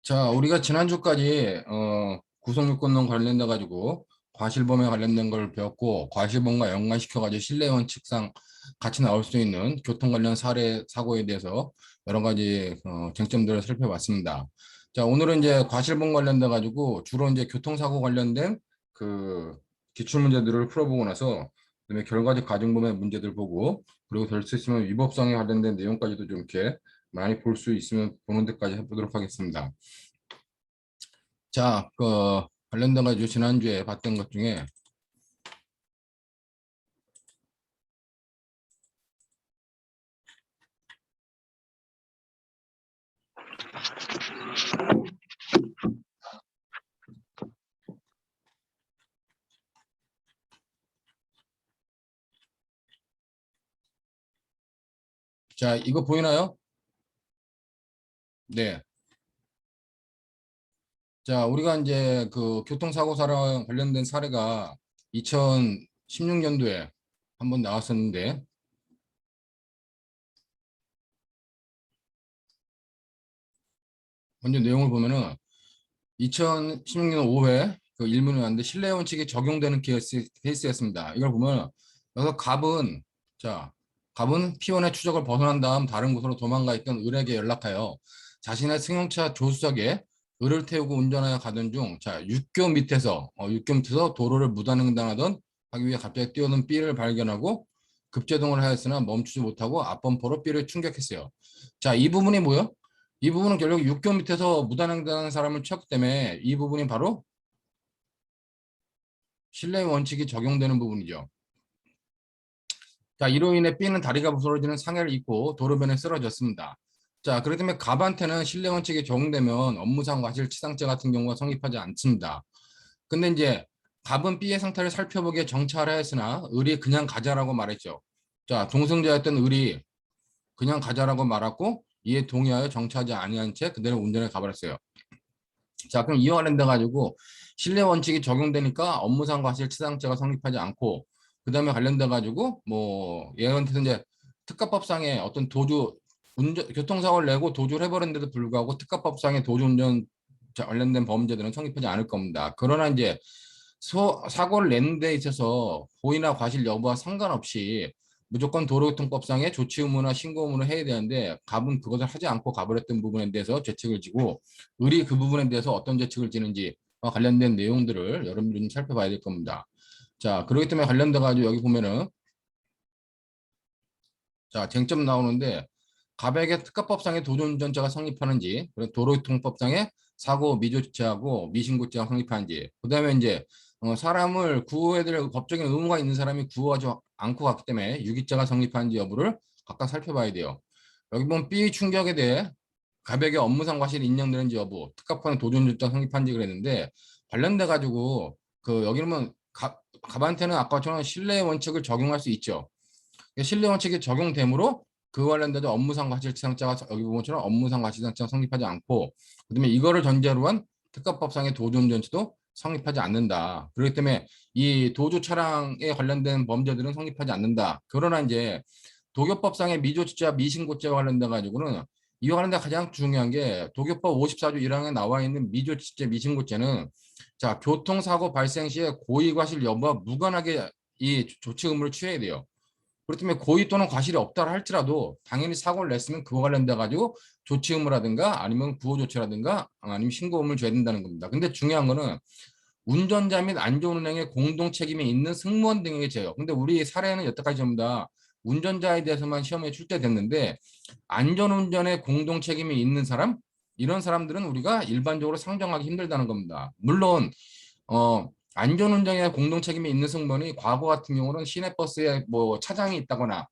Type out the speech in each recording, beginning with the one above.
자, 우리가 지난주까지 구속요건론 관련돼 가지고 과실범에 관련된 걸 배웠고, 과실범과 연관시켜 가지고 실내 원칙상 같이 나올 수 있는 교통 관련 사고에 대해서 여러 가지 쟁점들을 살펴봤습니다. 자, 오늘은 이제 과실범 관련돼 가지고 주로 이제 교통사고 관련된 그 기출 문제들을 풀어보고 나서 그다음에 결과적 가중범의 문제들 보고, 그리고 될 수 있으면 위법성에 관련된 내용까지도 좀 이렇게 많이 볼 수 있으면 보는 데까지 해보도록 하겠습니다. 자, 관련돼 가지고 지난주에 봤던 것 중에 자, 이거 보이나요? 네. 자, 우리가 이제 그 교통사고 사랑 관련된 사례가 2016년도에 한번 나왔었는데, 먼저 내용을 보면은 2016년 5회 그 일문이 왔는데 실내 원칙이 적용되는 케이스였습니다. 이걸 보면 여기서 갑은 피원의 추적을 벗어난 다음 다른 곳으로 도망가 있던 을에게 연락하여 자신의 승용차 조수석에 을을 태우고 운전하여 가던 중, 육교 밑에서 도로를 무단횡단하던 하기 위해 갑자기 뛰어든 B를 발견하고 급제동을 하였으나 멈추지 못하고 앞범퍼로 B를 충격했어요. 자, 이 부분이 뭐요? 이 부분은 결국 육교 밑에서 무단횡단하는 사람을 쳤기 때문에 이 부분이 바로 신뢰 원칙이 적용되는 부분이죠. 자, 이로 인해 B는 다리가 부스러지는 상해를 입고 도로변에 쓰러졌습니다. 자, 그렇기 때문에 갑한테는 신뢰 원칙이 적용되면 업무상 과실치상죄 같은 경우가 성립하지 않습니다. 근데 이제 갑은 B의 상태를 살펴보기에 정차하라 했으나 을이 그냥 가자라고 말했죠. 자, 동승자였던 을이 그냥 가자라고 말했고 이에 동의하여 정차하지 아니한 채 그대로 운전을 가버렸어요. 자, 그럼 이와 관련돼 가지고 신뢰 원칙이 적용되니까 업무상 과실치상죄가 성립하지 않고, 그다음에 관련돼 가지고 뭐 예컨대 이제 특가법상의 어떤 교통사고를 내고 도주를 해버렸는데도 불구하고 특가법상의 도주운전 관련된 범죄들은 성립하지 않을 겁니다. 그러나 이제 사고를 내는 데 있어서 고의나 과실 여부와 상관없이 무조건 도로교통법상의 조치 의무나 신고 의무를 해야 되는데 갑은 그것을 하지 않고 가버렸던 부분에 대해서 죄책을 지고, 을이 그 부분에 대해서 어떤 죄책을 지는지와 관련된 내용들을 여러분들이 좀 살펴봐야 될 겁니다. 자, 그렇기 때문에 관련돼 가지고 여기 보면은 자, 쟁점 나오는데 갑에게 특가법상의 도주운전죄가 성립하는지, 그리고 도로교통법상의 사고 미조치하고 미신고죄가 성립하는지, 그다음에 이제 사람을 구호해야 될 법적인 의무가 있는 사람이 구호하지 않고 갔기 때문에 유기죄가 성립하는지 여부를 각각 살펴봐야 돼요. 여기 보면 B 충격에 대해 갑에게 업무상 과실이 인정되는지 여부, 특가법상 도주운전죄가 성립하는지 그랬는데, 관련돼 가지고 그 여기는 뭐 갑한테는 아까처럼 신뢰 원칙을 적용할 수 있죠. 신뢰 원칙이 적용되므로 그 관련돼서 업무상 과실치상죄가 여기 부분처럼 업무상 과실치상죄가 성립하지 않고, 그다음에 이거를 전제로 한 특가법상의 도주운전죄도 성립하지 않는다. 그렇기 때문에 이 도주 차량에 관련된 범죄들은 성립하지 않는다. 그러나 이제 도교법상의 미조치죄와 미신고죄와 관련돼 가지고는 이와 관련돼 가장 중요한 게 도교법 54조 1항에 나와 있는 미조치죄, 미신고죄는 자, 교통사고 발생 시에 고의과실 여부와 무관하게 이 조치 의무를 취해야 돼요. 그렇기 때문에 고의 또는 과실이 없다 할지라도 당연히 사고를 냈으면 그거 관련돼 가지고 조치 의무라든가 아니면 구호 조치라든가 아니면 신고 의무를 줘야 된다는 겁니다. 근데 중요한 거는 운전자 및 안전운행에 공동 책임이 있는 승무원 등에게 제요. 근데 우리 사례는 여태까지 전부 다 운전자에 대해서만 시험에 출제됐는데, 안전운전에 공동 책임이 있는 사람, 이런 사람들은 우리가 일반적으로 상정하기 힘들다는 겁니다. 물론 안전운전에 공동 책임이 있는 승무원이 과거 같은 경우는 시내버스에 뭐 차장이 있다거나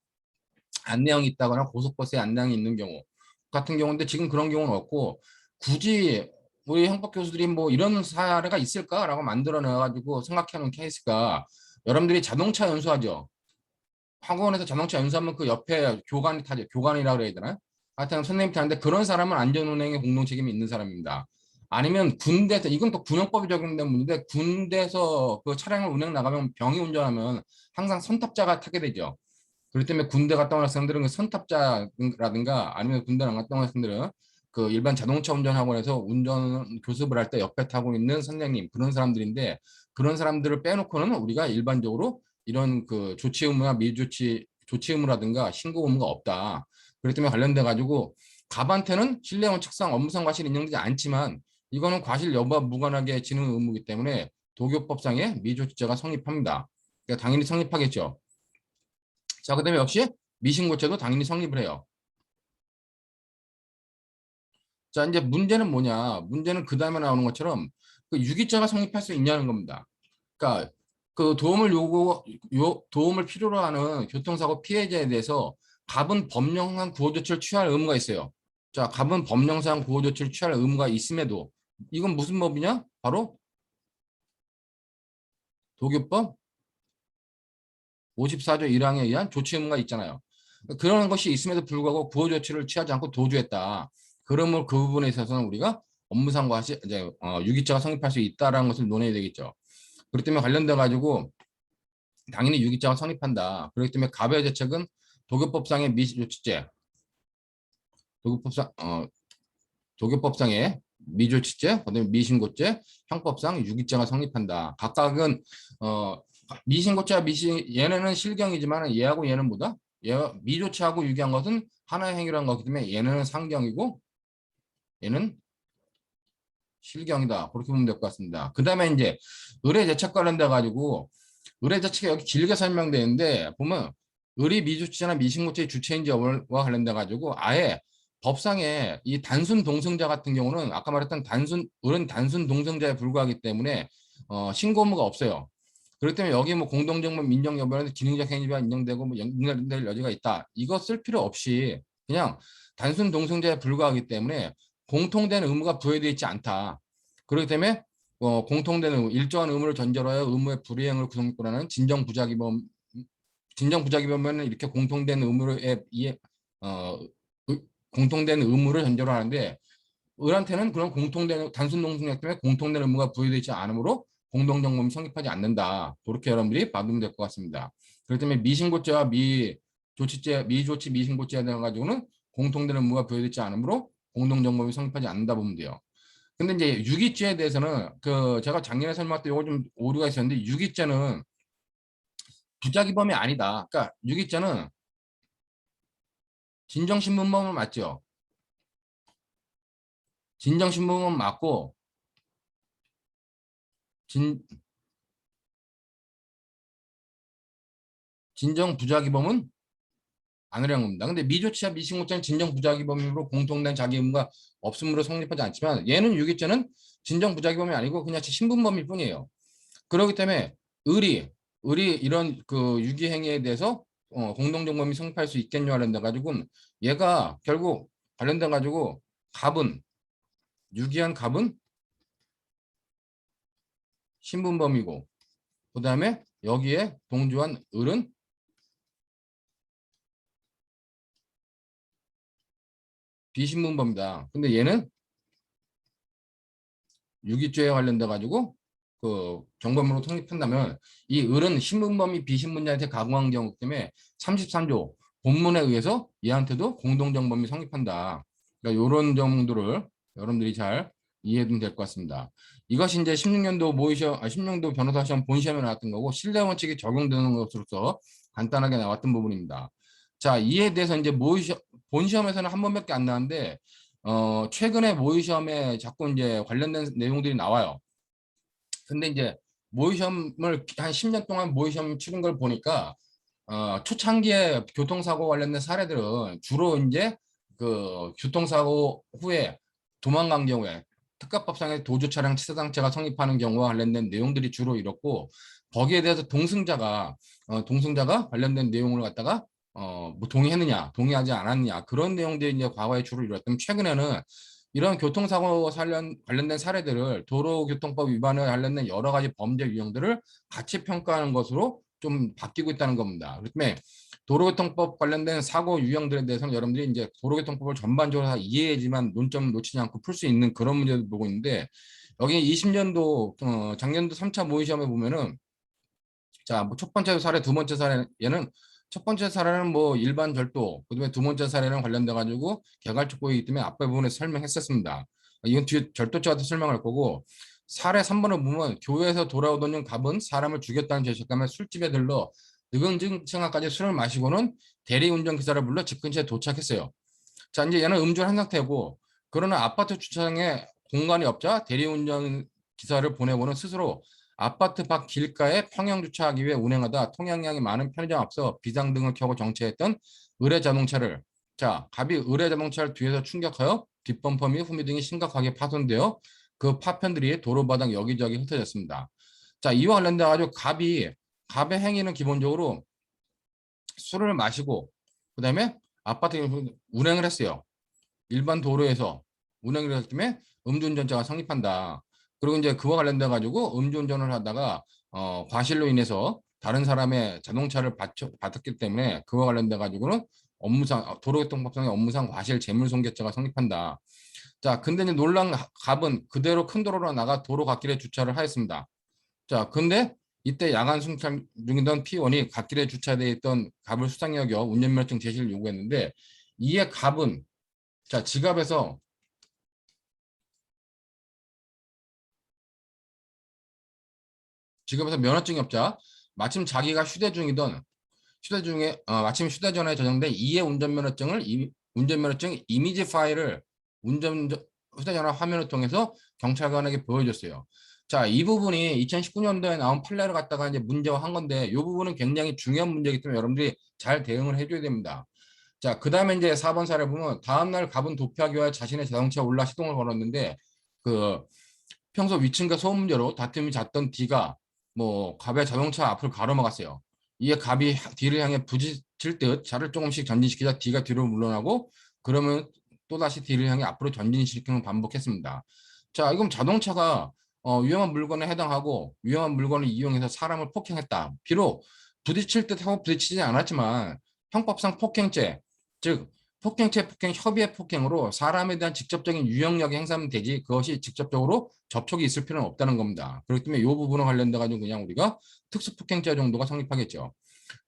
안내형이 있다거나 고속버스에 안내형이 있는 경우 같은 경우인데, 지금 그런 경우는 없고 굳이 우리 형법 교수들이 뭐 이런 사례가 있을까라고 만들어내가지고 생각하는 케이스가, 여러분들이 자동차 연수하죠. 학원에서 자동차 연수하면 그 옆에 교관이 타죠. 교관이라고 그래야 되나? 하여튼 선생님이 타는데 그런 사람은 안전운행에 공동 책임이 있는 사람입니다. 아니면 군대에서, 이건 또 군용법이 적용된 문제인데, 군대에서 그 차량을 운행 나가면 병이 운전하면 항상 선탑자가 타게 되죠. 그렇기 때문에 군대 갔다 온 학생들은 그 선탑자라든가 아니면 군대 안 갔다 온 학생들은 그 일반 자동차 운전학원에서 운전 교습을 할 때 옆에 타고 있는 선생님 그런 사람들인데 그런 사람들을 빼놓고는 우리가 일반적으로 이런 그 조치 의무나 조치 의무라든가 신고 의무가 없다. 그렇기 때문에 관련돼 가지고 갑한테는 신뢰 원칙상 업무상 과실이 인정되지 않지만 이거는 과실 여부와 무관하게 지는 의무이기 때문에 도교법상의 미조치죄가 성립합니다. 그러니까 당연히 성립하겠죠. 자, 그다음에 역시 미신고죄도 당연히 성립을 해요. 자, 이제 문제는 뭐냐? 문제는 그 다음에 나오는 것처럼 그 유기죄가 성립할 수 있냐는 겁니다. 그러니까 그 도움을 필요로 하는 교통사고 피해자에 대해서 갑은 법령상 구호 조치를 취할 의무가 있어요. 자, 갑은 법령상 구호 조치를 취할 의무가 있음에도 이건 무슨 법이냐? 바로 도교법 54조 1항에 의한 조치 의무가 있잖아요. 그런 것이 있음에도 불구하고 구호 조치를 취하지 않고 도주했다. 그러면 그 부분에 있어서는 우리가 업무상 과실 이제 유기죄가 성립할 수 있다라는 것을 논해야 되겠죠. 그렇기 때문에 관련돼 가지고 당연히 유기죄가 성립한다. 그렇기 때문에 가부의 대책은 도교법상의 미조치죄, 도교법상 도교법상의 미조치죄, 그다음에 미신고죄, 형법상 유기죄가 성립한다. 각각은 미신고죄와 얘네는 실경이지만 얘하고 얘는 뭐다? 얘 미조치하고 유기한 것은 하나의 행위라는 거기 때문에 얘는 상경이고 얘는 실경이다. 그렇게 보면 될 것 같습니다. 그 다음에 이제 의뢰대책 관련돼 가지고 의뢰대책이 여기 길게 설명되어 있는데 보면 의리 미조치나 미신고죄의 주체인지 여부와 관련돼 가지고 아예 법상에 이 단순 동승자 같은 경우는 아까 말했던 을은 단순 동승자에 불과하기 때문에 신고 의무가 없어요. 그렇기 때문에 여기 뭐 공동정보 민정 여부에는 기능적 행위가 인정되고 뭐 인정될 여지가 있다. 이거 쓸 필요 없이 그냥 단순 동승자에 불과하기 때문에 공통된 의무가 부여되어 있지 않다. 그렇기 때문에 공통된 의무, 일정한 의무를 전제로 하여 의무의 불이행을 구성권하는 진정부작위범에는 이렇게 공통된 의무를 공통된 의무를 전제로 하는데 을한테는 그런 공통된 단순 동승자 때문에 공통된 의무가 부여되어 있지 않으므로 공동정범이 성립하지 않는다. 그렇게 여러분들이 받으면 될 것 같습니다. 그렇기 때문에 미신고죄와 미조치 미신고죄에 대해 가지고는 공통된 의무가 부여되어 있지 않으므로 공동정범이 성립하지 않는다 보면 돼요. 근데 이제 유기죄에 대해서는 그 제가 작년에 설명할 때 이거 좀 오류가 있었는데 유기죄는 부작위범이 아니다. 그러니까 유기죄는 진정신문범은 맞죠? 진정신문범은 맞고 진 진정부작위범은 아니라는 겁니다. 근데 미조치와 미신고죄는 진정부작위범으로 공통된 자기 의무가 없음으로 성립하지 않지만 얘는 유기죄는 진정부작위범이 아니고 그냥 신분범일 뿐이에요. 그렇기 때문에 을이 이런 그 유기행위에 대해서 공동정범이 성립할 수 있겠냐 관련돼 가지고 얘가 결국 관련돼 가지고 유기한 갑은 신분범이고 그 다음에 여기에 동조한 을은 비신분범이다. 근데 얘는 유기죄에 관련돼 가지고 그 경범으로 성립한다면 이 을은 신분범이 비신분자한테 가공한 경우 때문에 33조 본문에 의해서 얘한테도 공동정범이 성립한다. 그러니까 이런 정도를 여러분들이 잘 이해해두면 될 것 같습니다. 이것이 이제 16년도 16년도 변호사 시험 본시험에 나왔던 거고 신뢰 원칙이 적용되는 것으로서 간단하게 나왔던 부분입니다. 자, 이에 대해서 이제 본시험에서는 한 번밖에 안 나왔는데 최근에 모의시험에 자꾸 이제 관련된 내용들이 나와요. 근데 이제 모의시험을 한 10년 동안 모의시험 치른 걸 보니까 초창기에 교통사고 관련된 사례들은 주로 이제 그 교통사고 후에 도망간 경우에 특가법상의 도주 차량 치사상체가 성립하는 경우와 관련된 내용들이 주로 이렇고 거기에 대해서 동승자가 관련된 내용을 갖다가 뭐 동의했느냐 동의하지 않았느냐 그런 내용들이 이제 과거에 주로 이뤘다면 최근에는 이런 교통사고 관련된 사례들을 도로교통법 위반에 관련된 여러 가지 범죄 유형들을 같이 평가하는 것으로 좀 바뀌고 있다는 겁니다. 그렇기 때문에 도로교통법 관련된 사고 유형들에 대해서는 여러분들이 이제 도로교통법을 전반적으로 다 이해해야지만 논점을 놓치지 않고 풀 수 있는 그런 문제를 보고 있는데 여기 20년도 작년도 3차 모의시험에 보면은 자, 뭐 첫 번째 사례, 두 번째 사례 얘는 첫 번째 사례는 뭐 일반 절도, 그다음에 두 번째 사례는 관련돼 가지고 개괄적 고의이기 때문에 앞부분에서 설명했었습니다. 이건 뒤에 절도죄와도 설명할 거고, 사례 3번을 보면 교회에서 돌아오던 중 갑은 사람을 죽였다는 죄책감에 술집에 들러 느금증상까지 술을 마시고는 대리운전 기사를 불러 집 근처에 도착했어요. 자, 이제 얘는 음주를 한 상태고, 그러나 아파트 주차장에 공간이 없자 대리운전 기사를 보내고는 스스로 아파트 밖 길가에 평형 주차하기 위해 운행하다 통행량이 많은 편의점 앞서 비상등을 켜고 정체했던 의뢰 자동차를, 자, 갑이 의뢰 자동차를 뒤에서 충격하여 뒷범퍼 및 후미등이 심각하게 파손되어 그 파편들이 도로바닥 여기저기 흩어졌습니다. 자, 이와 관련돼 가지고 갑의 행위는 기본적으로 술을 마시고 그다음에 아파트에 운행을 했어요. 일반 도로에서 운행을 했기 때문에 음주운전자가 성립한다. 그리고 이제 그와 관련돼 가지고 음주운전을 하다가 과실로 인해서 다른 사람의 자동차를 받았기 때문에 그와 관련돼 가지고는 업무상 도로교통법상의 업무상 과실 재물손괴죄가 성립한다. 자, 근데 이제 놀란 갑은 그대로 큰 도로로 나가 도로 갓길에 주차를 하였습니다. 자, 근데 이때 야간 순찰 중이던 P1이 갓길에 주차되어 있던 갑을 수상히 여겨 운전면허증 제시를 요구했는데, 이에 갑은 자 지갑에서 면허증이 없자 마침 자기가 마침 휴대전화에 저장된 이해 운전면허증 이미지 파일을 운전 휴대전화 화면을 통해서 경찰관에게 보여줬어요. 자, 이 부분이 2019년도에 나온 판례를 갖다가 이제 문제화한 건데, 이 부분은 굉장히 중요한 문제이기 때문에 여러분들이 잘 대응을 해줘야 됩니다. 자, 그 다음에 이제 4번 사례 보면 다음날 갑은 도피하기 위해 자신의 자동차에 올라 시동을 걸었는데, 그 평소 위층과 소음 문제로 다툼이 잦던 D가 뭐 갑의 자동차 앞을 가로막았어요. 이에 갑이 D를 향해 부딪힐 듯 차를 조금씩 전진시키자 D가 뒤로 물러나고, 그러면 또다시 D를 향해 앞으로 전진시키는 걸 반복했습니다. 자, 이건 자동차가 위험한 물건에 해당하고 위험한 물건을 이용해서 사람을 폭행했다. 비록 부딪힐 듯 하고 부딪히지 않았지만 형법상 폭행죄, 즉 폭행죄, 폭행, 협의의 폭행으로 사람에 대한 직접적인 유형력이 행사하면 되지, 그것이 직접적으로 접촉이 있을 필요는 없다는 겁니다. 그렇기 때문에 이 부분과 관련돼 가지고 그냥 우리가 특수폭행죄 정도가 성립하겠죠.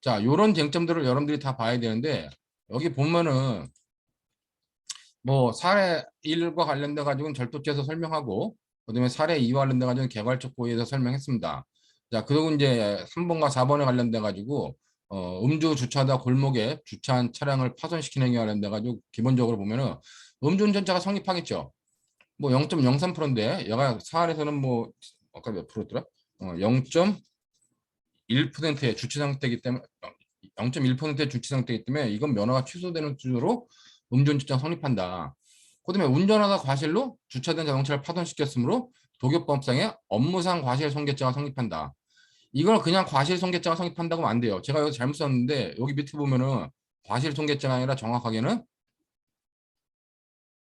자, 이런 쟁점들을 여러분들이 다 봐야 되는데, 여기 보면은 뭐 사례 1과 관련돼 가지고는 절도죄에서 설명하고, 그다음에 사례 2와 관련돼 가지고는 개괄적 고의에서 설명했습니다. 자, 그리고 이제 3번과 4번에 관련돼 가지고 음주 주차하다 골목에 주차한 차량을 파손시키는 행위와 관련돼 가지고 기본적으로 보면은 음주운전자가 성립하겠죠. 뭐 0.03%인데 얘가 사안에서는 뭐 아까 몇 프로였더라? 0.1%의 주치 상태이기 때문에 0.1%의 주치 상태이기 때문에 이건 면허가 취소되는 수준으로 음주운전자 성립한다. 그다음에 운전하다 과실로 주차된 자동차를 파손시켰으므로 도교법상의 업무상 과실 손괴죄가 성립한다. 이걸 그냥 과실 손괴죄가 성립한다고 하면 안 돼요. 제가 여기 잘못 썼는데 여기 밑에 보면은 과실 손괴죄가 아니라 정확하게는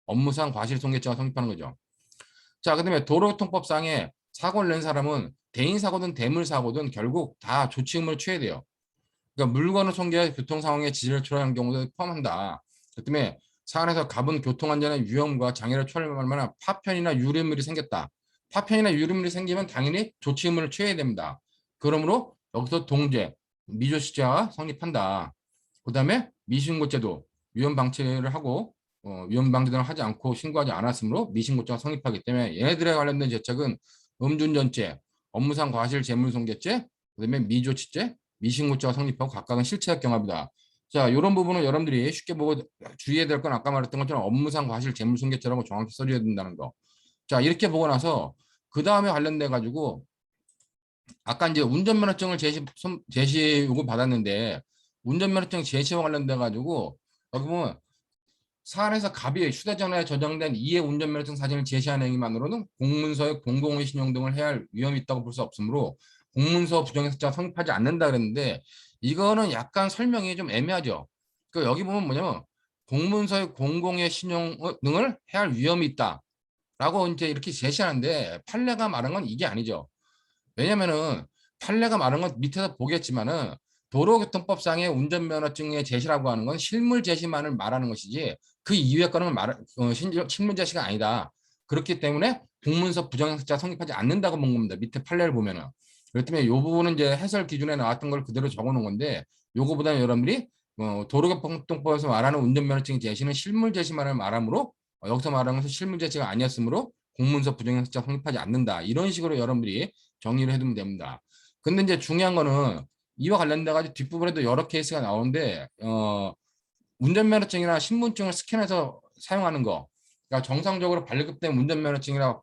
업무상 과실 손괴죄가 성립하는 거죠. 자, 그다음에 도로교통법상에 사고를 낸 사람은 대인 사고든 대물 사고든 결국 다 조치 의무를 취해야 돼요. 그러니까 물건을 손괴해 교통 상황에 지진을 초래한 경우도 포함한다. 그다음에 사안에서 갑은 교통안전의 위험과 장애를 초래할 만한 파편이나 유리물이 생겼다. 파편이나 유리물이 생기면 당연히 조치 의무를 취해야 됩니다. 그러므로 여기서 동죄, 미조치죄가 성립한다. 그다음에 미신고죄도 위험 방치를 하고 위험 방지 등을 하지 않고 신고하지 않았으므로 미신고죄가 성립하기 때문에 얘네들에 관련된 죄책은 음주운전죄, 업무상 과실 재물손괴죄, 그다음에 미조치죄, 미신고죄가 성립하고 각각은 실체적 경합이다. 자, 이런 부분은 여러분들이 쉽게 보고 주의해야 될 건 아까 말했던 것처럼 업무상 과실 재물손괴죄라고 정확히 써줘야 된다는 거. 자, 이렇게 보고 나서 그 다음에 관련돼 가지고 아까 이제 운전면허증을 제시 요구 받았는데, 운전면허증 제시와 관련돼 가지고 여기 보면 사안에서 갑이 휴대전화에 저장된 이해 운전면허증 사진을 제시하는 행위만으로는 공문서에 공공의 신용 등을 해야 할 위험이 있다고 볼 수 없으므로 공문서 부정해석자가 성립하지 않는다 그랬는데, 이거는 약간 설명이 좀 애매하죠. 그 여기 보면 뭐냐면 공문서에 공공의 신용 등을 해야 할 위험이 있다라고 이제 이렇게 제시하는데, 판례가 말한 건 이게 아니죠. 왜냐면은 판례가 말한 건 밑에서 보겠지만은 도로교통법상의 운전면허증의 제시라고 하는 건 실물 제시만을 말하는 것이지 그 이후의 거는 실물 제시가 아니다. 그렇기 때문에 공문서 부정행사자 성립하지 않는다고 본 겁니다. 밑에 판례를 보면은. 그렇기 때문에 이 부분은 이제 해설 기준에 나왔던 걸 그대로 적어 놓은 건데, 요거보다는 여러분들이 도로교통법에서 말하는 운전면허증 제시는 실물 제시만을 말하므로 여기서 말하는 것은 실물 제시가 아니었으므로 공문서 부정행사자 성립하지 않는다. 이런 식으로 여러분들이 정리를 해두면 됩니다. 근데 이제 중요한 거는 이와 관련돼 가지고 뒷부분에도 여러 케이스가 나오는데 운전면허증이나 신분증을 스캔해서 사용하는 거, 그러니까 정상적으로 발급된 운전면허증이나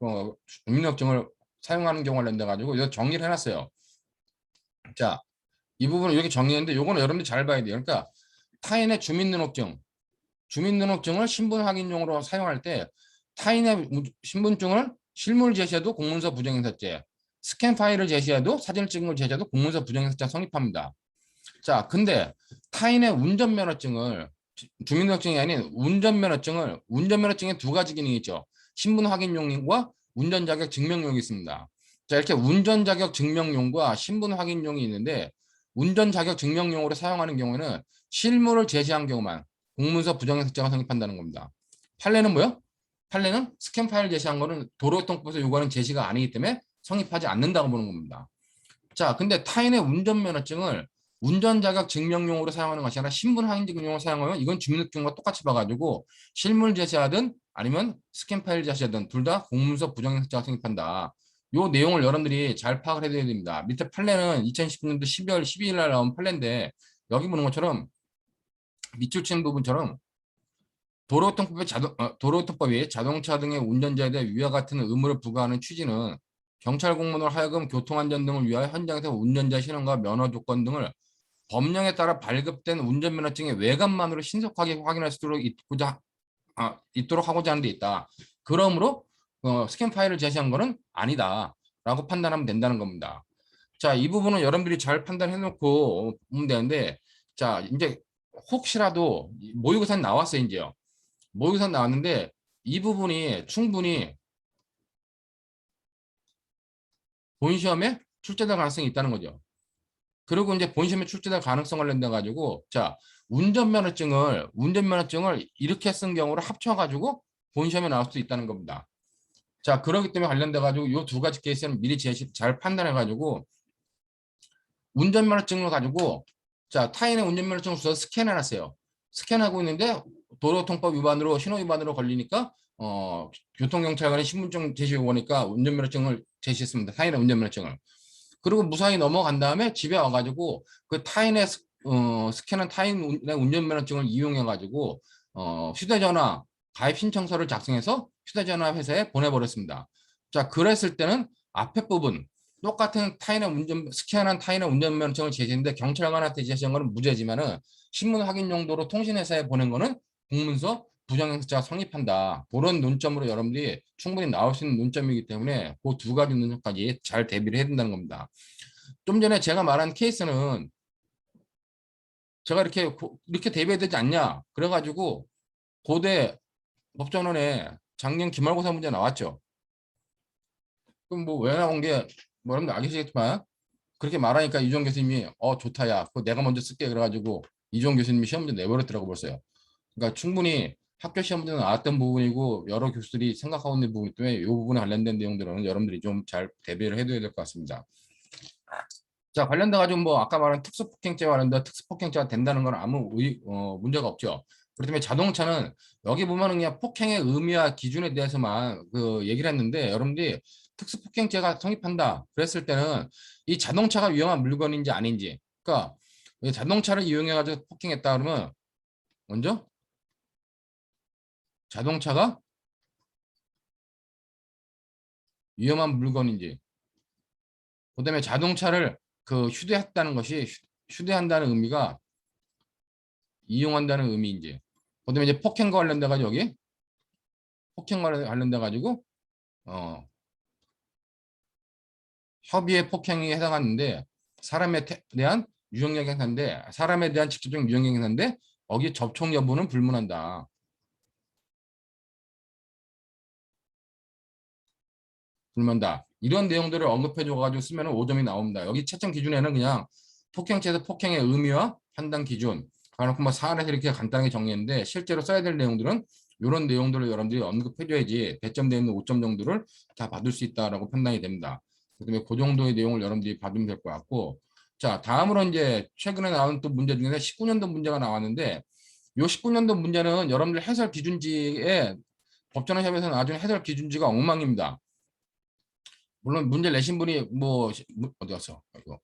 주민등록증을 사용하는 경우 관련돼 가지고 이거 정리를 해놨어요. 자, 이 부분을 이렇게 정리했는데 요거는 여러분들 잘 봐야 돼요. 그러니까 타인의 주민등록증을 신분 확인용으로 사용할 때 타인의 신분증을 실물 제시해도 공문서 부정행사죄, 스캔 파일을 제시해도 사진을 찍은 걸 제시해도 공문서 부정행사죄 성립합니다. 자, 근데 타인의 운전면허증을 주민등록증이 아닌 운전면허증에 두 가지 기능이 있죠. 신분 확인용과 운전자격 증명용이 있습니다. 자, 이렇게 운전자격 증명용과 신분 확인용이 있는데 운전자격 증명용으로 사용하는 경우에는 실물을 제시한 경우만 공문서 부정행사죄가 성립한다는 겁니다. 판례는 뭐요? 판례는 스캔 파일 제시한 거는 도로교통법에서 요구하는 제시가 아니기 때문에 성립하지 않는다고 보는 겁니다. 자, 근데 타인의 운전면허증을 운전자격 증명용으로 사용하는 것이 아니라 신분 확인 증명용으로 사용하면 이건 주민등록증과 똑같이 봐가지고 실물 제시하든 아니면 스캔 파일 제시하든 둘 다 공문서 부정행사죄가 성립한다. 요 내용을 여러분들이 잘 파악을 해야 됩니다. 밑에 판례는 2019년도 12월 12일 날 나온 판례인데 여기 보는 것처럼 밑줄 치는 부분처럼 도로교통법이 자동차 등의 운전자에 대해 위와 같은 의무를 부과하는 취지는 경찰 공무원을 하여금 교통안전 등을 위하여 현장에서 운전자 신원과 면허 조건 등을 법령에 따라 발급된 운전면허증의 외관만으로 신속하게 확인할 수 있도록 하고자 하는 데 있다. 그러므로 스캔 파일을 제시한 것은 아니다라고 판단하면 된다는 겁니다. 자, 이 부분은 여러분들이 잘 판단해 놓고 보면 되는데, 자, 이제 혹시라도 모의고사는 나왔어요, 이제요. 모의고사 나왔는데 이 부분이 충분히 본시험에 출제될 가능성이 있다는 거죠. 그리고 이제 본시험에 출제될 가능성 관련돼 가지고 자 운전면허증을 이렇게 쓴 경우를 합쳐가지고 본시험에 나올 수도 있다는 겁니다. 자, 그렇기 때문에 관련돼 가지고 이 두 가지 케이스는 미리 잘 판단해 가지고 운전면허증을 가지고 자 타인의 운전면허증을 써서 스캔해 놨어요. 스캔하고 있는데 도로통법 위반으로 신호 위반으로 걸리니까 교통경찰관이 신분증 제시 요구하니까 운전면허증을 제시했습니다. 타인의 운전면허증을. 그리고 무사히 넘어간 다음에 집에 와가지고 그 타인의 스캔한 타인의 운전면허증을 이용해가지고 휴대전화 가입 신청서를 작성해서 휴대전화 회사에 보내버렸습니다. 자, 그랬을 때는 앞에 부분 똑같은 스캔한 타인의 운전면허증을 제시했는데 경찰관한테 제시한 거는 무죄지만은 신문 확인 용도로 통신회사에 보낸 거는 공문서 부정행사가 성립한다. 그런 논점으로 여러분들이 충분히 나올 수 있는 논점이기 때문에 그 두 가지 논점까지 잘 대비를 해야 된다는 겁니다. 좀 전에 제가 말한 케이스는 제가 이렇게 대비해야 되지 않냐. 그래가지고 고대 법전원에 작년 기말고사 문제 나왔죠. 그럼 뭐 왜 나온 게 뭐 여러분들 아시겠지만 그렇게 말하니까 이종 교수님이 좋다 야 그거 내가 먼저 쓸게 그래가지고 이종 교수님이 시험 문제 내버렸더라고 벌써요. 그러니까 충분히 학교 시험 문제는 나왔던 부분이고 여러 교수들이 생각하고 있는 부분이기 때문에 이 부분에 관련된 내용들은 여러분들이 좀 잘 대비를 해둬야 될 것 같습니다. 자, 관련돼 가지고 뭐 아까 말한 특수폭행죄와 관련된 특수폭행죄가 된다는 건 아무 문제가 없죠. 그렇기 때문에 자동차는 여기 보면은 그냥 폭행의 의미와 기준에 대해서만 그 얘기를 했는데 여러분들이 특수폭행죄가 성립한다 그랬을 때는 이 자동차가 위험한 물건인지 아닌지, 그러니까 이 자동차를 이용해 가지고 폭행했다 그러면 먼저 자동차가 위험한 물건인지, 그다음에 자동차를 휴대했다는 것이 휴대한다는 의미가 이용한다는 의미인지, 그다음에 이제 폭행과 관련돼 가지고 여기 폭행과 관련돼 가지고 협의의 폭행이 해당하는데 사람에 대한 유형력 행사인데 사람에 대한 직접적인 유형력 행사인데 거기 접촉 여부는 불문한다. 불문한다. 이런 내용들을 언급해 줘가지고 쓰면 5점이 나옵니다. 여기 채점 기준에는 그냥 폭행죄에서 폭행의 의미와 판단 기준 그렇고 뭐 사안에서 이렇게 간단하게 정리했는데 실제로 써야 될 내용들은 이런 내용들을 여러분들이 언급해줘야지 배점되어 있는 5점 정도를 다 받을 수 있다라고 판단이 됩니다. 그다음에 그 정도의 내용을 여러분들이 받으면 될 것 같고 자, 다음으로 이제 최근에 나온 또 문제 중에서 19년도 문제가 나왔는데 요 19년도 문제는 여러분들 해설 기준지에 법전화 협의에서 나중에 해설 기준지가 엉망입니다. 물론 문제 내신 분이 뭐 어디 갔어? 이거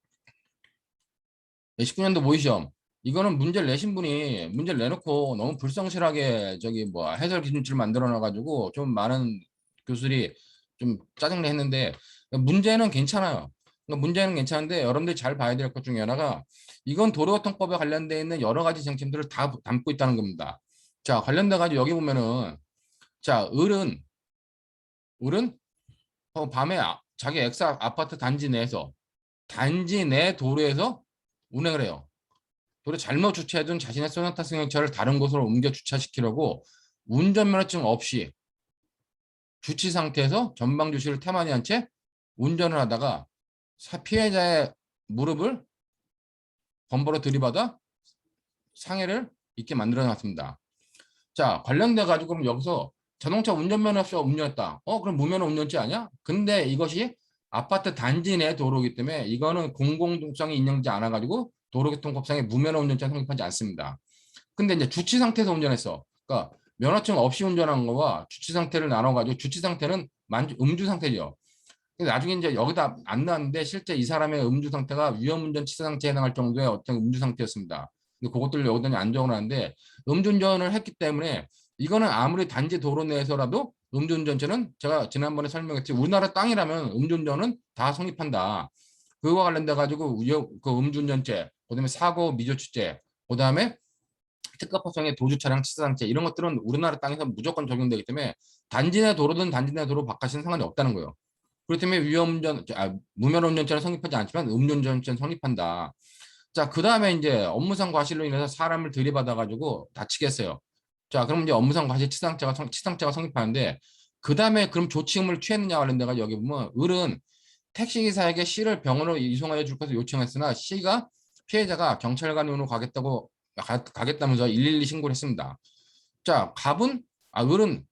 19년도 모의시험 이거는 문제를 내신 분이 문제를 내놓고 너무 불성실하게 저기 뭐 해설 기준치를 만들어 놔가지고 좀 많은 교수들이 좀 짜증내 했는데 문제는 괜찮아요. 그러니까 문제는 괜찮은데 여러분들이 잘 봐야 될 것 중에 하나가 이건 도로교통법에 관련되어 있는 여러 가지 쟁점들을 다 담고 있다는 겁니다. 자, 관련돼 가지고 여기 보면은 자, 을은 밤에 자기 엑사 아파트 단지 내에서 단지 내 도로에서 운행을 해요. 도로 잘못 주차해둔 자신의 소나타 승용차를 다른 곳으로 옮겨 주차시키려고 운전면허증 없이 주치 상태에서 전방 주시를 태만히 한 채 운전을 하다가 피해자의 무릎을 범버로 들이받아 상해를 입게 만들어 놨습니다. 자, 관련돼 가지고 그럼 여기서 자동차 운전면허 없이 운전했다. 그럼 무면허 운전죄 아니야? 근데 이것이 아파트 단지 내 도로이기 때문에 이거는 공공동성이 인정되지 않아 가지고 도로교통법상에 무면허 운전죄 성립하지 않습니다. 근데 이제 주치 상태에서 운전했어. 그러니까 면허증 없이 운전한 거와 주치 상태를 나눠 가지고 주치 상태는 음주 상태죠. 나중에 이제 여기다 안 나왔는데 실제 이 사람의 음주 상태가 위험운전 치사 상태에 해당할 정도의 어떤 음주 상태였습니다. 근데 그것들을 여기다 안 적어놨는데 음주운전을 했기 때문에 이거는 아무리 단지 도로 내에서라도 음주운전죄는 제가 지난번에 설명했지 우리나라 땅이라면 음주운전은 다 성립한다. 그거와 관련돼 가지고 그 음주운전죄, 그다음에 사고 미조치죄, 그다음에 특가법상의 도주 차량 치사상죄 이런 것들은 우리나라 땅에서 무조건 적용되기 때문에 단지 내 도로든 단지 내 도로 바깥은 상관이 없다는 거예요. 그렇기 때문에 무면허 운전죄는 성립하지 않지만 음주운전죄는 성립한다. 자, 그 다음에 이제 업무상 과실로 인해서 사람을 들이받아가지고 다치게 했어요. 자, 그럼 이제 업무상 과실 치상죄가 성립하는데, 그 다음에 그럼 조치금을 취했느냐 관련돼가 여기 보면, 을은 택시기사에게 C를 병원으로 이송하여 줄 것을 요청했으나 C가 피해자가 경찰관으로 가겠다면서 112 신고를 했습니다. 자, 을은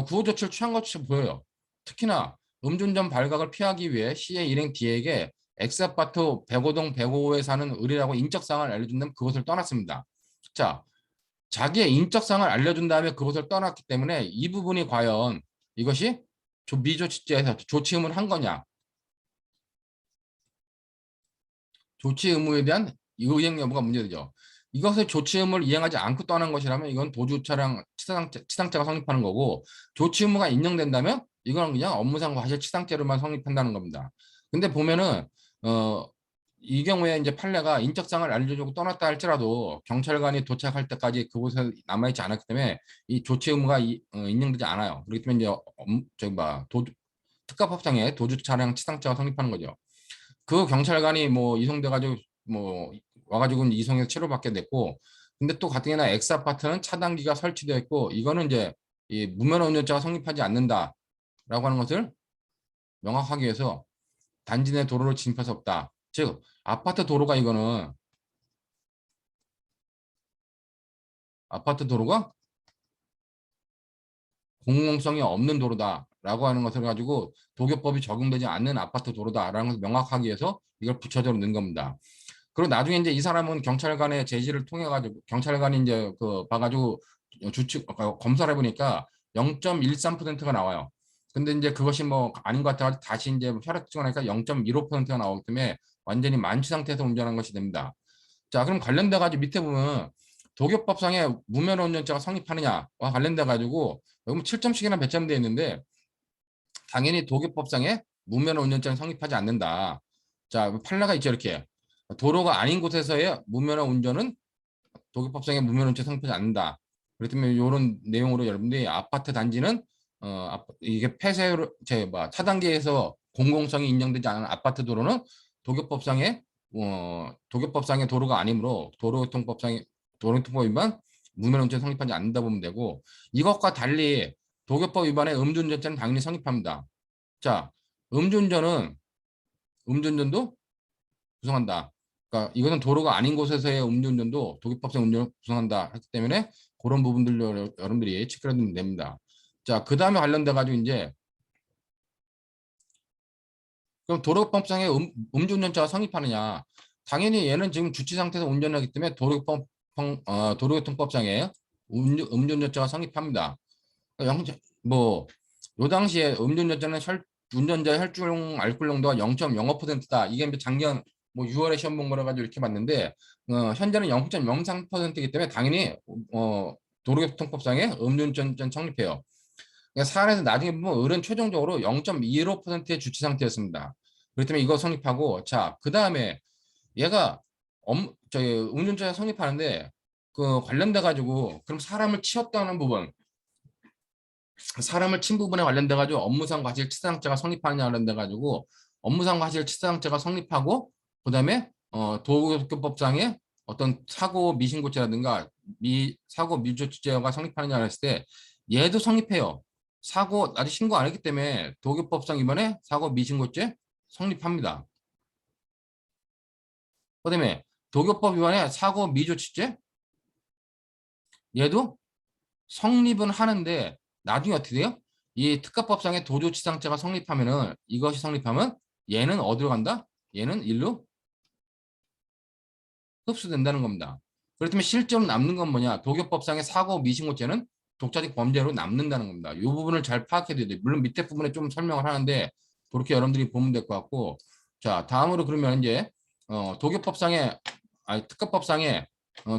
구호조치를 취한 것처럼 보여요. 특히나 음주운전 발각을 피하기 위해 C의 일행 D에게 X아파트 105동 105호에 사는 을이라고 인적사항을 알려준다면 그것을 떠났습니다. 자, 자기의 인적사항을 알려준 다음에 그것을 떠났기 때문에 이 부분이 과연 이것이 미조치죄에서 조치 의무를 한 거냐. 조치 의무에 대한 의행 여부가 문제되죠. 이것을 조치 의무를 이행하지 않고 떠난 것이라면 이건 도주 차량 치상죄가 성립하는 거고 조치 의무가 인정된다면 이건 그냥 업무상 과실 치상죄로만 성립한다는 겁니다. 근데 보면은 이 경우에 이제 판례가 인적사항을 알려주고 떠났다 할지라도 경찰관이 도착할 때까지 그곳에 남아있지 않았기 때문에 이 조치 의무가 인정되지 않아요. 그렇기 때문에 이제 특가법상에 도주 차량 치상죄가 성립하는 거죠. 그 경찰관이 뭐 이송돼 가지고 뭐 와가지고 이송해서 치료받게 됐고 근데 또 같은 경우나 X 아파트는 차단기가 설치되어 있고 이거는 이제 이 무면허 운전자가 성립하지 않는다라고 하는 것을 명확하게 해서 단지 내 도로를 진입할 수 없다. 즉 아파트 도로가 이거는 아파트 도로가 공공성이 없는 도로다라고 하는 것을 가지고 도교법이 적용되지 않는 아파트 도로다라는 것을 명확하게 해서 이걸 부차적으로 넣은 겁니다. 그리고 나중에 이제 이 사람은 경찰관의 제지를 통해 가지고 경찰관이 이제 그 봐가지고 검사를 해보니까 0.13%가 나와요. 근데 이제 그것이 뭐 아닌 것 같아서 다시 이제 혈액 측정하니까 0.15%가 나오기 때문에 완전히 만취 상태에서 운전한 것이 됩니다. 자, 그럼 관련돼 가지고 밑에 보면 도교법상에 무면허 운전자가 성립하느냐와 관련돼 가지고 여기 7점씩이나 배점되어 있는데 당연히 도교법상에 무면허 운전자는 성립하지 않는다. 자, 판례가 있죠 이렇게. 도로가 아닌 곳에서의 무면허 운전은 도교법상의 무면허 운전 성립하지 않는다. 그렇기 때문에 이런 내용으로 여러분들이 아파트 단지는 이게 폐쇄로 차단기에서 공공성이 인정되지 않은 아파트 도로는 도교법상의 도교법상의 도로가 아니므로 도로교통법 위반 무면허 운전 성립하지 않는다 보면 되고 이것과 달리 도교법 위반의 음주운전죄는 당연히 성립합니다. 자, 음주운전은 음주운전도 구성한다. 그러니까 이거는 도로가 아닌 곳에서의 음주운전도 도교법상 운전을 구성한다 했기 때문에 그런 부분들로 여러분들이 체크해 두면 됩니다. 자, 그 다음에 관련돼 가지고 이제 그럼 도로법상의 음주운전자가 성립하느냐? 당연히 얘는 지금 주치 상태에서 운전하기 때문에 도로교통법상에 음주운전자가 성립합니다. 뭐, 요 당시에 음주운전자는 운전자의 혈중 알코올 농도가 0.05%다. 이게 이제 작년 뭐 6월에 시험 본 거라 가지고 이렇게 봤는데, 현재는 0.03%이기 때문에 당연히 도로교통법상에 음주운전 성립해요. 그러니까 사안에서 나중에 보면 을은 최종적으로 0.25%의 주치 상태였습니다. 그렇기 때문에 이거 성립하고, 자, 그 다음에 얘가 저희 음주운전자 성립하는데 그 관련돼 가지고 그럼 사람을 치었다는 부분, 사람을 친 부분에 관련돼 가지고 업무상 과실치사상죄가 성립하느냐 관련돼 가지고 업무상 과실치사상죄가 성립하고 그다음에 도로교통법상에 어떤 사고 미신고죄라든가 사고 미조치죄가 성립하느냐 했을 때 얘도 성립해요. 사고 아직 신고 안 했기 때문에 도교법상 이번에 사고 미신고죄 성립합니다. 그다음에 도교법 위반에 사고 미조치죄 얘도 성립은 하는데 나중에 어떻게 돼요? 이 특가법상의 도주치상죄가 성립하면은 이것이 성립하면 얘는 어디로 간다? 얘는 일로 흡수된다는 겁니다. 그렇다면 실제로 남는 건 뭐냐? 도교법상의 사고 미신고죄는 독자적 범죄로 남는다는 겁니다. 이 부분을 잘 파악해야 돼요. 물론 밑에 부분에 좀 설명을 하는데 그렇게 여러분들이 보면 될 것 같고, 자 다음으로 그러면 이제 도교법상의 아니 특가법상의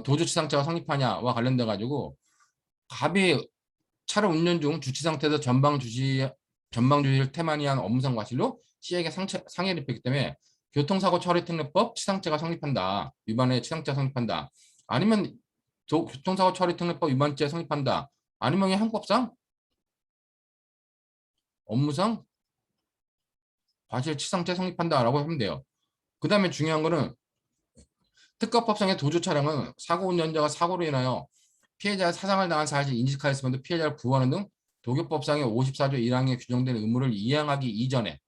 도주치상죄가 성립하냐와 관련돼 가지고 갑이 차를 운전 중 주치 상태에서 전방 주시를 태만히한 업무상 과실로 C에게 상해를 입혔기 때문에 교통사고 처리특례법 치상죄가 성립한다. 위반에 치상죄가 성립한다. 아니면 교통사고 처리특례법 위반죄 성립한다. 아니면 형법상 업무상 과실 치상죄 성립한다라고 하면 돼요. 그 다음에 중요한 거는 특가법상의 도주 차량은 사고 운전자가 사고로 인하여 피해자의 사상을 당한 사실을 인식하였으면도 피해자를 구하는 등 도교법상의 54조 1항에 규정된 의무를 이행하기 이전에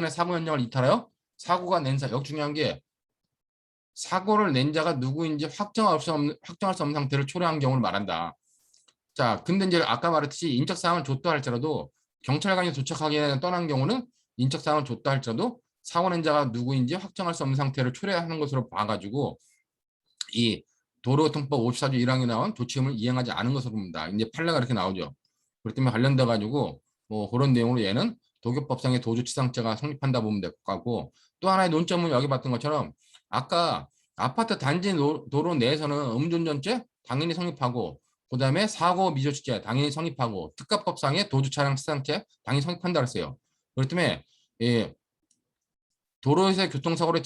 사고 현장을 이탈하여 사고가 낸 여기 중요한 게 사고를 낸 자가 누구인지 확정할 수 없는 상태를 초래한 경우를 말한다. 자, 근데 이제 아까 말했듯이 인적사항을 줬다 할지라도 경찰관이 도착하기 전에 떠난 경우는 인적사항을 줬다 할지라도 사고 낸 자가 누구인지 확정할 수 없는 상태를 초래하는 것으로 봐가지고 이 도로교통법 54조 1항에 나온 조치금을 이행하지 않은 것으로 봅니다. 이제 판례가 이렇게 나오죠. 그렇기 때문에 관련돼 가지고 뭐 그런 내용으로 얘는 도교법상의 도주치상죄가 성립한다 보면 될 것 같고, 또 하나의 논점은 여기 봤던 것처럼 아까 아파트 단지 도로 내에서는 음주운전죄 당연히 성립하고 그다음에 사고 미조치죄 당연히 성립하고 특가법상의 도주차량 치상죄 당연히 성립한다 그랬어요. 그렇기 때문에 예, 도로에서의 교통사고의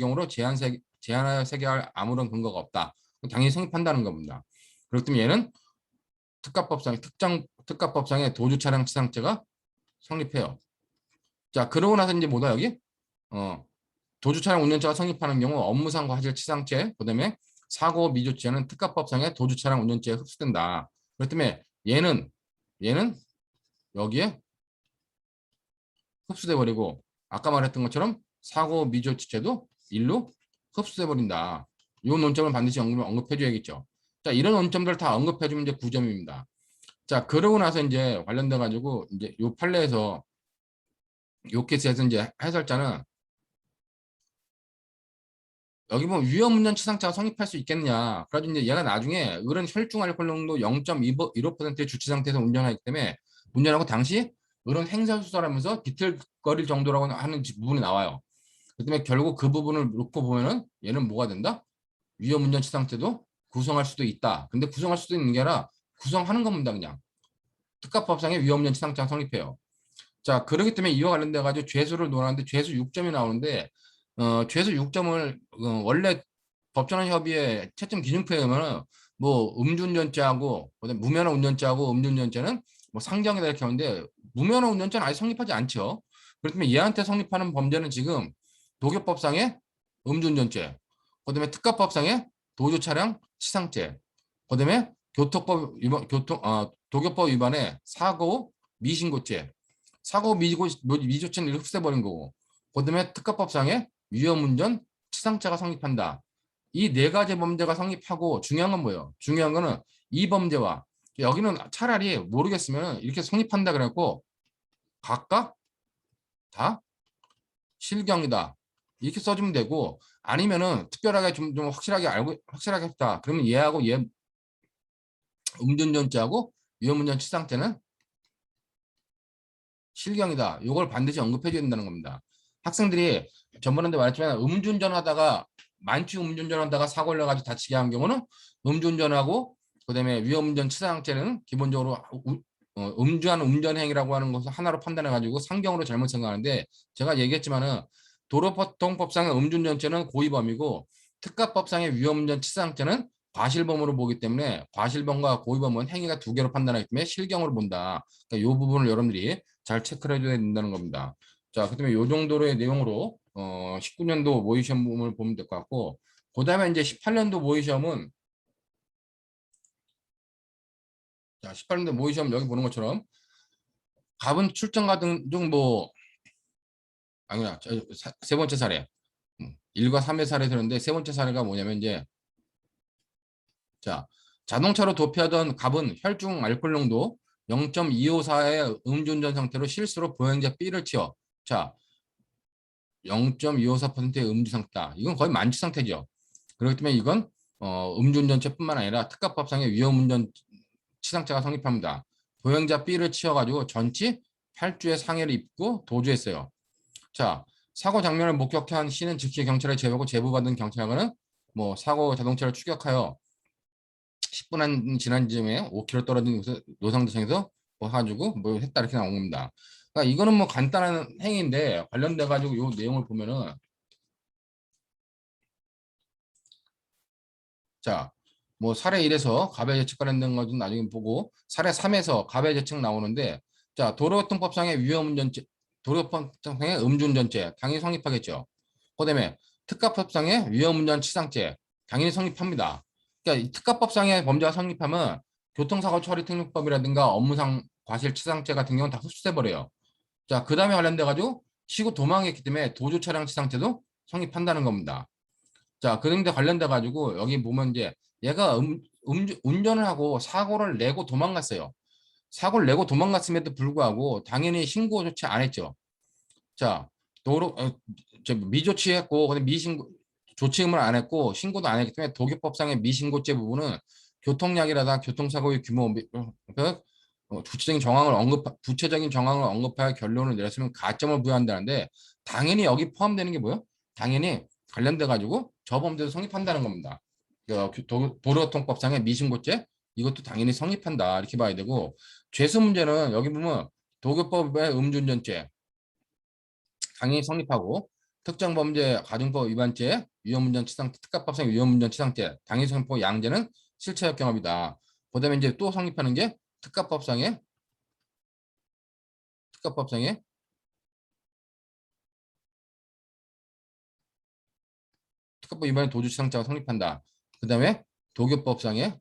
경우로 제한하여 세계할 아무런 근거가 없다. 당연히 성립한다는 겁니다. 그렇기 때문에 얘는 특가법상의 도주차량 치상죄가 성립해요. 자, 그러고 나서 이제 뭐다 여기? 도주차량 운전자가 성립하는 경우 업무상 과실치상죄, 그다음에 사고 미조치는 특가법상의 도주차량 운전죄에 흡수된다. 그렇기 때문에 얘는 여기에 흡수돼 버리고 아까 말했던 것처럼 사고 미조치죄도 일로 흡수돼 버린다. 이 논점을 반드시 언급해 줘야겠죠. 자, 이런 논점들 다 언급해 주면 이제 9점입니다. 자, 그러고 나서 이제 관련돼 가지고 이제 요 판례에서 요 케이스에서 이제 해설자는 여기 보면 위험운전 치상죄가 성립할 수 있겠느냐. 그래가지고 이제 얘가 나중에 을은 혈중 알코올 농도 0.15%의 주치 상태에서 운전하기 때문에 운전하고 당시 을은 행사수설하면서 비틀거릴 정도라고 하는 부분이 나와요. 그 때문에 결국 그 부분을 놓고 보면은 얘는 뭐가 된다? 위험운전 치상죄도 구성할 수도 있다. 근데 구성할 수도 있는 게 아니라 구성하는 겁니다, 그냥. 특가법상의 위험운전 치상죄가 성립해요. 자, 그렇기 때문에 이와 관련돼 가지고 죄수를 논하는데 죄수 6점이 나오는데 죄수 6점을 원래 법전환협의회 채점 기준표에 보면 뭐 음주운전죄하고 그다음에 무면허 운전죄하고 음주운전죄는 뭐 상정이다 이렇게 하는데 무면허 운전죄는 아예 성립하지 않죠. 그렇기 때문에 얘한테 성립하는 범죄는 지금 도교법상의 음주운전죄, 그다음에 특가법상의 도주차량 치상죄, 그다음에 도교법 위반의 사고 미신고죄, 사고 미조치는 흡수해버린 거고, 그다음에 특가법상의 위험운전 치상죄가 성립한다. 이 네 가지 범죄가 성립하고 중요한 건 뭐예요? 중요한 거는 이 범죄와 여기는 차라리 모르겠으면 이렇게 성립한다 그래갖고 각각 다 실경이다. 이렇게 써주면 되고, 아니면은 특별하게 좀 확실하게 알고 확실하게 했다. 그러면 얘하고 얘 음주운전죄하고 위험운전 치상죄는 실경이다. 이걸 반드시 언급해 줘야 된다는 겁니다. 학생들이 전번에도 말했지만 음주운전하다가 만취 음주운전하다가 사고를 내가지고 다치게 한 경우는 음주운전하고 그다음에 위험운전 치상죄는 기본적으로 음주한 운전행위라고 하는 것을 하나로 판단해 가지고 상경으로 잘못 생각하는데, 제가 얘기했지만은 도로교통법상의 음주운전죄는 고의범이고 특가법상의 위험운전 치상죄는 과실범으로 보기 때문에 과실범과 고의범은 행위가 두 개로 판단하기 때문에 실경으로 본다. 그러니까 이 부분을 여러분들이 잘 체크를 해줘야 된다는 겁니다. 자, 그다음에 이 정도의 내용으로 19년도 모의시험을 보면 될 것 같고, 그다음에 이제 18년도 모의시험은, 자, 18년도 모의시험 여기 보는 것처럼 갑은 출전과 등뭐 아니야, 세 번째 사례 1과 3의 사례 되는데, 세 번째 사례가 뭐냐면 이제, 자, 자동차로 도피하던 갑은 혈중 알코올 농도 0.254의 음주운전 상태로 실수로 보행자 B를 치어, 자, 0.254%의 음주 상태다. 이건 거의 만취 상태죠. 그렇기 때문에 이건 음주운전죄뿐만 아니라 특가법상의 위험운전 치상죄가 성립합니다. 보행자 B를 치어가지고 전치 8주의 상해를 입고 도주했어요. 자, 사고 장면을 목격한 C는 즉시 경찰에 제보하고 제보받은 경찰관은 뭐 사고 자동차를 추격하여 10분 한 지난 즈음에 5km 떨어진 노상대청에서 뭐 해가지고 뭐 했다 이렇게 나온 겁니다. 그러니까 이거는 뭐 간단한 행위인데 관련돼 가지고 이 내용을 보면은, 자, 뭐 사례 1에서 가해자책 관련된 것은 나중에 보고, 사례 3에서 가해자책 나오는데, 자, 도로교통법상의 위험운전죄, 도로교통법상의 음주운전죄 당연히 성립하겠죠. 그다음에 특가법상의 위험운전 치상죄 당연히 성립합니다. 그러니까 이 특가법상의 범죄가 성립하면 교통사고 처리 특례법이라든가 업무상 과실치상죄 같은 경우는 다 흡수돼 버려요. 자, 그 다음에 관련돼 가지고 치고 도망했기 때문에 도주 차량 치상죄도 성립한다는 겁니다. 자, 그런데 관련돼 가지고 여기 보면 이제 얘가 운전을 하고 사고를 내고 도망갔어요. 사고를 내고 도망갔음에도 불구하고 당연히 신고 조치 안 했죠. 자, 도로 미조치했고 근데 미신고 조치음을 안 했고 신고도 안 했기 때문에 도교법상의 미신고죄 부분은 교통량이라다 교통사고의 규모 구체적인 정황을 언급하여 결론을 내렸으면 가점을 부여한다는데, 당연히 여기 포함되는 게 뭐예요? 당연히 관련돼 가지고 저범죄도 성립한다는 겁니다. 도로교통법상의 미신고죄 이것도 당연히 성립한다 이렇게 봐야 되고, 죄수 문제는 여기 보면 도교법의 음주운전죄 당연히 성립하고, 특정범죄 가중법 위반죄 위험운전치상 특가법상 위험운전치상죄 당연히 성립하고, 양죄는 실체적 경험이다. 그다음에 이제 또 성립하는 게 특가법상의 특가법 위반의 도주치상죄가 성립한다. 그다음에 도교법상의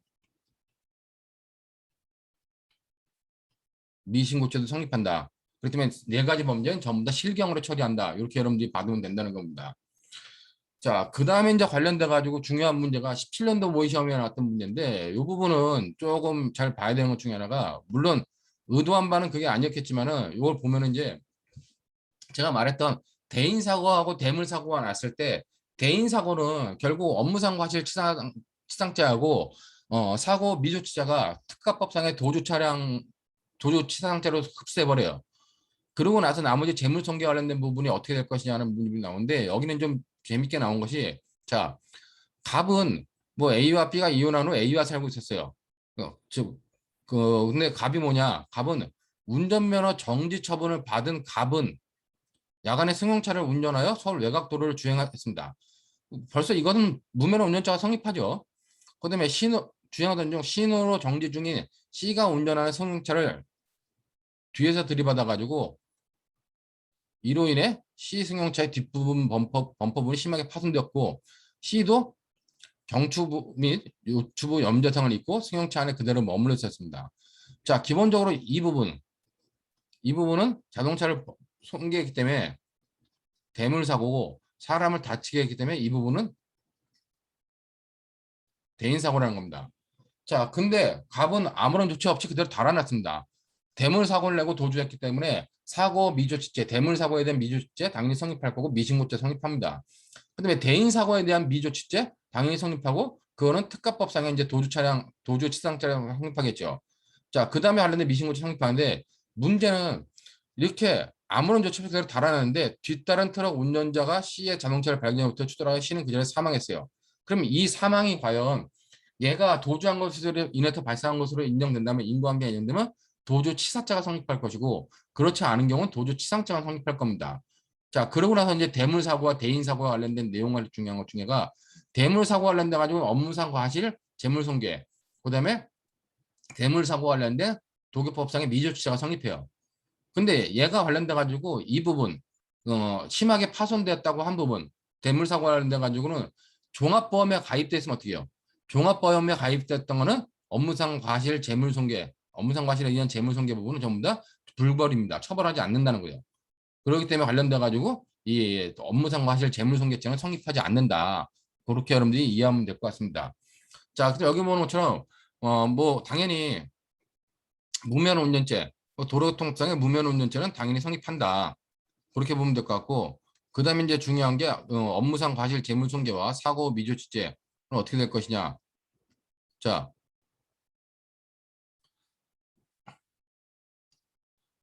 미신고죄도 성립한다. 그렇기 때문에 네 가지 범죄는 전부 다 실경으로 처리한다. 이렇게 여러분들이 받으면 된다는 겁니다. 자, 그 다음에 이제 관련돼 가지고 중요한 문제가 17년도 모의 시험에 나왔던 문제인데, 이 부분은 조금 잘 봐야 되는 것 중에 하나가, 물론 의도한 바는 그게 아니었겠지만은 이걸 보면은 이제 제가 말했던 대인 사고하고 대물 사고가 났을 때, 대인 사고는 결국 업무상 과실치상죄하고 사고 미조치자가 특가법상의 도주치상죄로 흡수해 버려요. 그러고 나서 나머지 재물손괴 관련된 부분이 어떻게 될 것이냐는 부분이 나오는데, 여기는 좀 재밌게 나온 것이, 자, 갑은 뭐 A와 B가 이혼한 후 A와 살고 있었어요. 즉, 근데 갑이 뭐냐? 갑은 운전면허 정지 처분을 받은 갑은 야간에 승용차를 운전하여 서울 외곽도로를 주행했습니다. 벌써 이것은 무면허 운전자가 성립하죠. 그다음에 주행하던 중 신호로 정지 중인 C가 운전하는 승용차를 뒤에서 들이받아가지고, 이로 인해 C 승용차의 뒷부분 범퍼부분이 심하게 파손되었고, C도 경추부 및 요추부 염좌상을 입고 승용차 안에 그대로 머물러 있었습니다. 자, 기본적으로 이 부분은 자동차를 손괴했기 때문에 대물 사고고, 사람을 다치게 했기 때문에 이 부분은 대인 사고라는 겁니다. 자, 근데 갑은 아무런 조치 없이 그대로 달아났습니다. 대물 사고를 내고 도주했기 때문에 사고 미조치죄, 대물 사고에 대한 미조치죄 당연히 성립할 거고 미신고죄 성립합니다. 그다음에 대인 사고에 대한 미조치죄 당연히 성립하고 그거는 특가법상에 이제 도주 차량, 도주 치상차량 성립하겠죠. 자, 그다음에 관련된 미신고죄 성립하는데 문제는 이렇게 아무런 조치 없이 그대로 달아나는데 뒤따른 트럭 운전자가 C의 자동차를 발견해부터 추돌하여 C는 그 자리에 사망했어요. 그럼 이 사망이 과연 얘가 도주한 것으로 인해서 발생한 것으로 인정된다면 인과관계가 인정되면 도주치사죄가 성립할 것이고 그렇지 않은 경우는 도주치상죄가 성립할 겁니다. 자, 그러고 나서 이제 대물사고와 대인사고와 관련된 내용을 중요한 것 중에가 대물사고 관련돼 가지고 업무상 과실, 재물손괴, 그다음에 대물사고 관련된 도교법상의 미조치사가 성립해요. 근데 얘가 관련돼 가지고 이 부분 심하게 파손됐다고 한 부분 대물사고 관련돼 가지고는 종합보험에 가입돼 있으면 어떻게 해요? 종합보험에 가입됐던 거는 업무상 과실, 재물손괴, 업무상 과실에 의한 재물손괴 부분은 전부 다 불벌입니다. 처벌하지 않는다는 거예요. 그렇기 때문에 관련돼 가지고 이 업무상 과실, 재물손괴죄는 성립하지 않는다. 그렇게 여러분들이 이해하면 될 것 같습니다. 자, 근데 여기 보는 것처럼 뭐 당연히 무면허운전죄, 도로교통법상의 무면허운전죄는 당연히 성립한다. 그렇게 보면 될 것 같고, 그 다음에 이제 중요한 게 업무상 과실 재물손괴와 사고 미조치죄는 어떻게 될 것이냐. 자,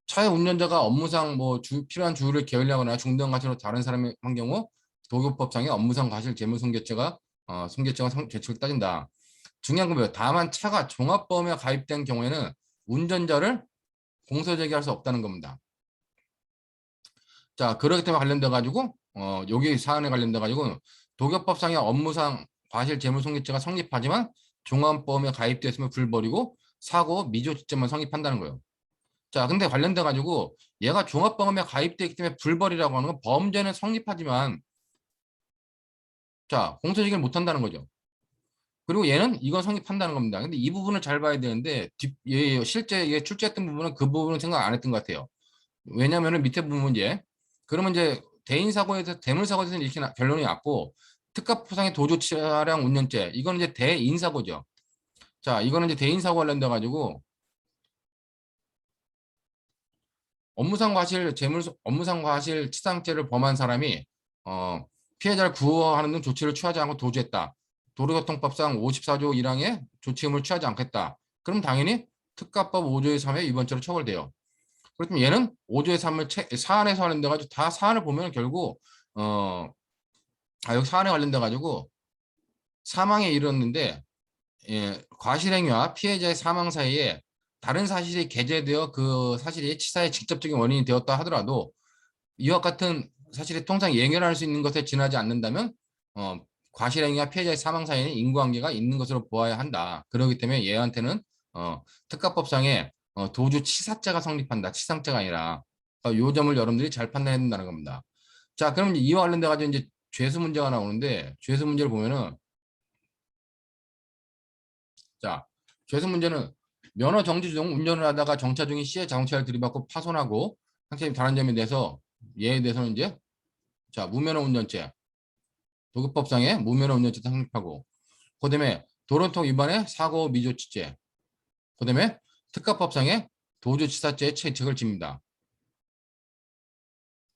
차의 운전자가 업무상 뭐 필요한 주의를 게을리하거나 중대한 과실로 다른 사람의 한 경우 도교법상의 업무상 과실 재물손괴죄가 손괴죄가 죄칙을 따진다. 중요한 건 뭐예요? 다만 차가 종합보험에 가입된 경우에는 운전자를 공소제기할 수 없다는 겁니다. 자, 그렇기 때문에 관련돼 가지고 여기 사안에 관련돼 가지고 도교법상의 업무상 과실 재물손괴죄가 성립하지만 종합보험에 가입되었으면 불벌이고 사고 미조치죄만 성립한다는 거예요. 자, 근데 관련돼 가지고 얘가 종합보험에 가입되어 있기 때문에 불벌이라고 하는 건 범죄는 성립하지만 자, 공소제기를 못 한다는 거죠. 그리고 얘는 이건 성립한다는 겁니다. 근데 이 부분을 잘 봐야 되는데 실제 얘 출제했던 부분은 그 부분은 생각 안 했던 것 같아요. 왜냐면은 밑에 부분 그러면 이제 대인 사고에서 대물 사고에서는 이렇게 결론이 났고 특가포상의 도주 차량 운전죄 이거는 이제 대인 사고죠. 자, 이거는 이제 대인 사고 관련돼 가지고 업무상 과실 치상죄를 범한 사람이 피해자를 구호하는 등 조치를 취하지 않고 도주했다. 도로교통법상 54조 1항에 조치 의무를 취하지 않겠다. 그럼 당연히 특가법 5조의 3회 위반죄로 처벌돼요. 그렇다면 얘는 5조의 3을 사안에 관련돼 가지고 다 사안을 보면 결국 여기 사안에 관련돼 가지고 사망에 이르렀는데 과실행위와 피해자의 사망 사이에 다른 사실이 게재되어 그 사실이 치사의 직접적인 원인이 되었다 하더라도 이와 같은 사실이 통상 예견할 수 있는 것에 지나지 않는다면 과실행위와 피해자의 사망 사이에는 인과관계가 있는 것으로 보아야 한다. 그렇기 때문에 얘한테는 특가법상의 도주치사죄가 성립한다. 치상죄가 아니라 요 점을 여러분들이 잘 판단해야 된다는 겁니다. 자, 그럼 이와 관련돼 가지고 이제 죄수 문제가 나오는데 죄수 문제를 보면은 자, 죄수 문제는 면허 정지 중 운전을 하다가 정차 중인 C의 자동차를 들이받고 파손하고 상체의 다른 점에 대해서 얘에 대해서는 이제 자, 무면허 운전죄 도급법상의 무면허 운전죄 성립하고 그다음에 도로통 위반의 사고 미조치죄 그다음에 특가법상의 도주치사죄의 채책을 집니다.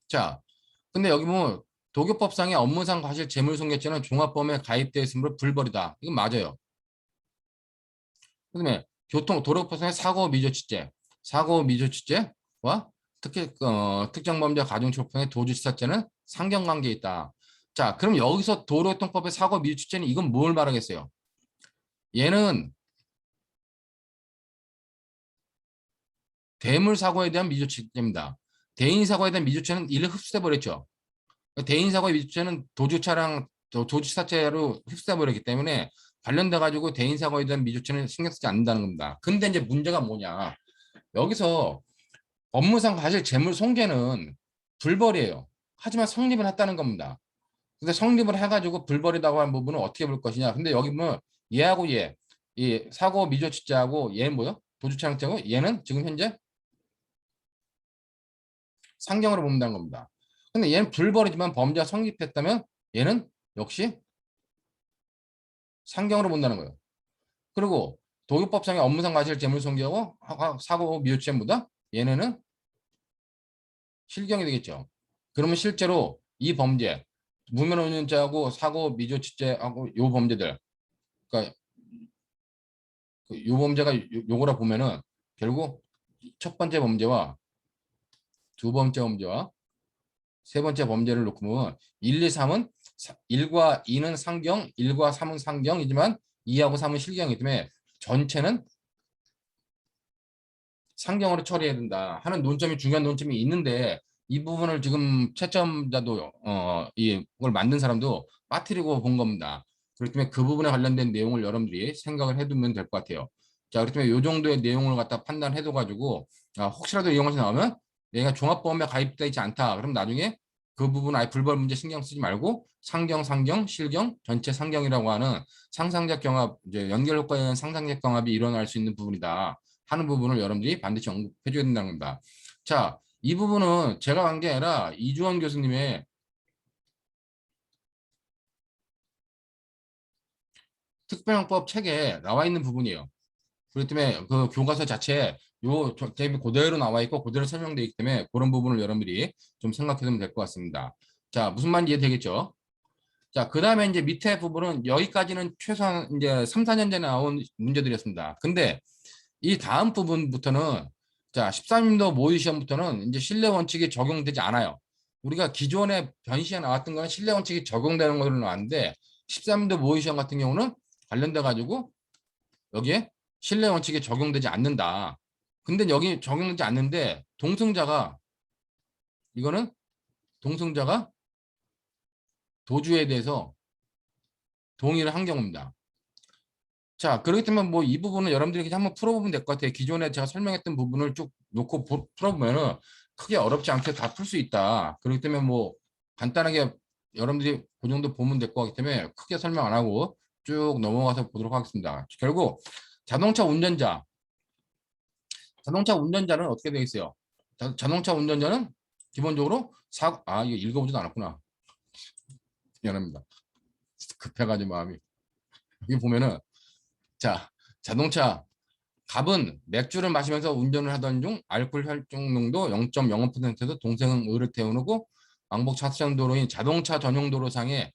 자, 근데 여기 보면 도교법상의 업무상 과실 재물손괴죄는 종합범에 가입되어 있으므로 불벌이다. 이건 맞아요. 그다음에 도로법상의 사고 미조치죄, 사고 미조치죄와 특히 특정범죄 가중처벌의 도주치사죄는 상경관계에 있다. 자, 그럼 여기서 도로교통법의 사고 미조치죄는 이건 뭘 말하겠어요? 얘는 대물 사고에 대한 미조치죄입니다. 대인 사고에 대한 미조치는 이를 흡수해 버렸죠. 대인 사고의 미조치는 도주 차량 도주치사죄로 흡수해 버렸기 때문에 관련돼 가지고 대인 사고에 대한 미조치는 신경 쓰지 않는다는 겁니다. 근데 이제 문제가 뭐냐? 여기서 업무상 과실 재물 손괴는 불벌이에요. 하지만 성립을 했다는 겁니다. 근데 성립을 해가지고 불벌이라고 한 부분은 어떻게 볼 것이냐? 근데 여기 보면 얘하고 이 사고 미조치죄하고 얘는 뭐요? 도주차량죄고 얘는 지금 현재 상경으로 본다는 겁니다. 근데 얘는 불벌이지만 범죄가 성립했다면 얘는 역시 상경으로 본다는 거예요. 그리고 도교법상의 업무상 과실 재물손괴하고 사고 미조치죄보다 얘네는 실경이 되겠죠. 그러면 실제로 이 범죄 무면허운전죄하고 사고 미조치죄하고 요 범죄들, 그러니까 요 범죄가 요거라 보면은 결국 첫 번째 범죄와 두 번째 범죄와 세 번째 범죄를 놓고 보면 1, 2, 3은 1과 2는 상경, 1과 3은 상경이지만 2하고 3은 실경이기 때문에 전체는 상경으로 처리해야 된다 하는 논점이 중요한 논점이 있는데 이 부분을 지금 채점자도 이걸 만든 사람도 빠뜨리고 본 겁니다. 그렇기 때문에 그 부분에 관련된 내용을 여러분들이 생각을 해두면 될 것 같아요. 자, 그렇기 때문에 이 정도의 내용을 갖다 판단해둬 가지고 혹시라도 이런 것이 나오면 내가 종합보험에 가입되어 있지 않다. 그럼 나중에 그 부분 아예 불벌 문제 신경 쓰지 말고 상경, 상경, 실경, 전체 상경이라고 하는 상상적 경합, 이제 연결 효과에 의한 상상적 경합이 일어날 수 있는 부분이다 하는 부분을 여러분들이 반드시 언급해 줘야 된다는 겁니다. 자, 이 부분은 제가 한 게 아니라 이주원 교수님의 특별형법 책에 나와 있는 부분이에요. 그렇기 때문에 그 교과서 자체에 요 대비 그대로 나와 있고 그대로 설명되어 있기 때문에 그런 부분을 여러분들이 좀 생각해 두면 될 것 같습니다. 자, 무슨 말인지 이해되겠죠? 자, 그 다음에 이제 밑에 부분은 여기까지는 최소한 이제 3, 4년 전에 나온 문제들이었습니다. 근데 이 다음 부분부터는 자 13년도 모의 시험부터는 이제 신뢰 원칙이 적용되지 않아요. 우리가 기존에 변시에 나왔던 거는 신뢰 원칙이 적용되는 걸로 나왔는데 13년도 모의 시험 같은 경우는 관련돼 가지고 여기에 신뢰 원칙이 적용되지 않는다. 근데 여기 적용되지 않는데 동승자가 이거는 동승자가 도주에 대해서 동의를 한 경우입니다. 자, 그렇기 때문에 뭐 이 부분은 여러분들이 한번 풀어보면 될 것 같아요. 기존에 제가 설명했던 부분을 쭉 놓고 풀어보면은 크게 어렵지 않게 다 풀 수 있다. 그렇기 때문에 뭐 간단하게 여러분들이 그 정도 보면 될 것 같기 때문에 크게 설명 안 하고 쭉 넘어가서 보도록 하겠습니다. 결국 자동차 운전자, 자동차 운전자는 어떻게 되어 있어요? 자동차 운전자는 기본적으로 이거 읽어보지도 않았구나. 미안합니다. 급해가지고 마음이. 여기 보면은 자, 자동차 갑은 맥주를 마시면서 운전을 하던 중 알코올 혈중 농도 0.05%에서 동생은 의를 태우고 왕복 차선 도로인 자동차 전용 도로상에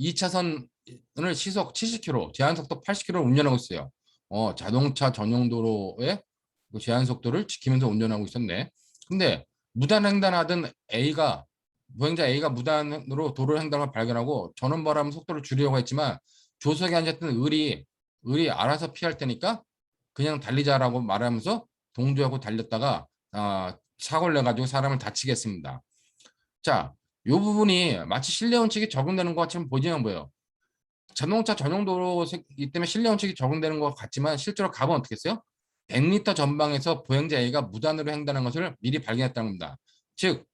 2차선을 시속 70km, 제한 속도 80km를 운전하고 있어요. 자동차 전용 도로의 그 제한 속도를 지키면서 운전하고 있었네. 근데 무단횡단하던 보행자 A가 무단으로 도로 횡단을 발견하고 전원바람 속도를 줄이려고 했지만 조석에 앉았던 을이 알아서 피할 테니까 그냥 달리자라고 말하면서 동조하고 달렸다가 사고를 내가지고 사람을 다치게 했습니다. 자, 이 부분이 마치 신뢰 원칙이 적용되는 것 같지만 보이지는 보여요. 자동차 전용 도로이기 때문에 신뢰 원칙이 적용되는 것 같지만 실제로 갑은 어떻게 했어요? 100m 전방에서 보행자 A가 무단으로 횡단한 것을 미리 발견했다는 겁니다. 즉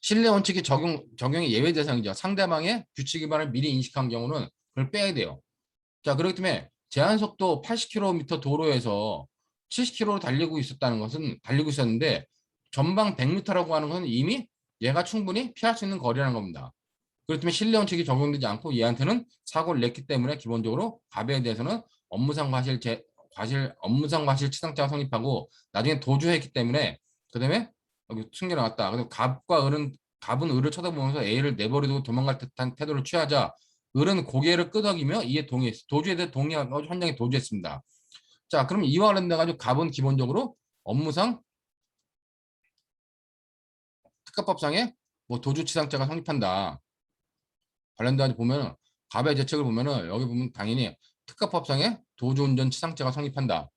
신뢰 원칙이 적용이 예외 대상이죠. 상대방의 규칙 위반을 미리 인식한 경우는 그걸 빼야 돼요. 자, 그렇기 때문에 제한 속도 80km 도로에서 70km로 달리고 있었는데 전방 100m라고 하는 것은 이미 얘가 충분히 피할 수 있는 거리라는 겁니다. 그렇기 때문에 신뢰 원칙이 적용되지 않고 얘한테는 사고를 냈기 때문에 기본적으로 갑에 대해서는 업무상 과실치상죄가 성립하고 나중에 도주했기 때문에 그다음에 여기 숨겨 나왔다. 그리고 갑은 을을 쳐다보면서 A를 내버려두고 도망갈 듯한 태도를 취하자 을은 고개를 끄덕이며 이에 동의했어. 도주에 대해 동의하고 현장에 도주했습니다. 자, 그럼 이와 관련돼 가지고 갑은 기본적으로 업무상 특가법상의 뭐 도주치상죄가 성립한다. 관련돼 가지고 보면은 갑의 죄책을 보면은 여기 보면 당연히 특가법상의 도주운전치상죄가 성립한다.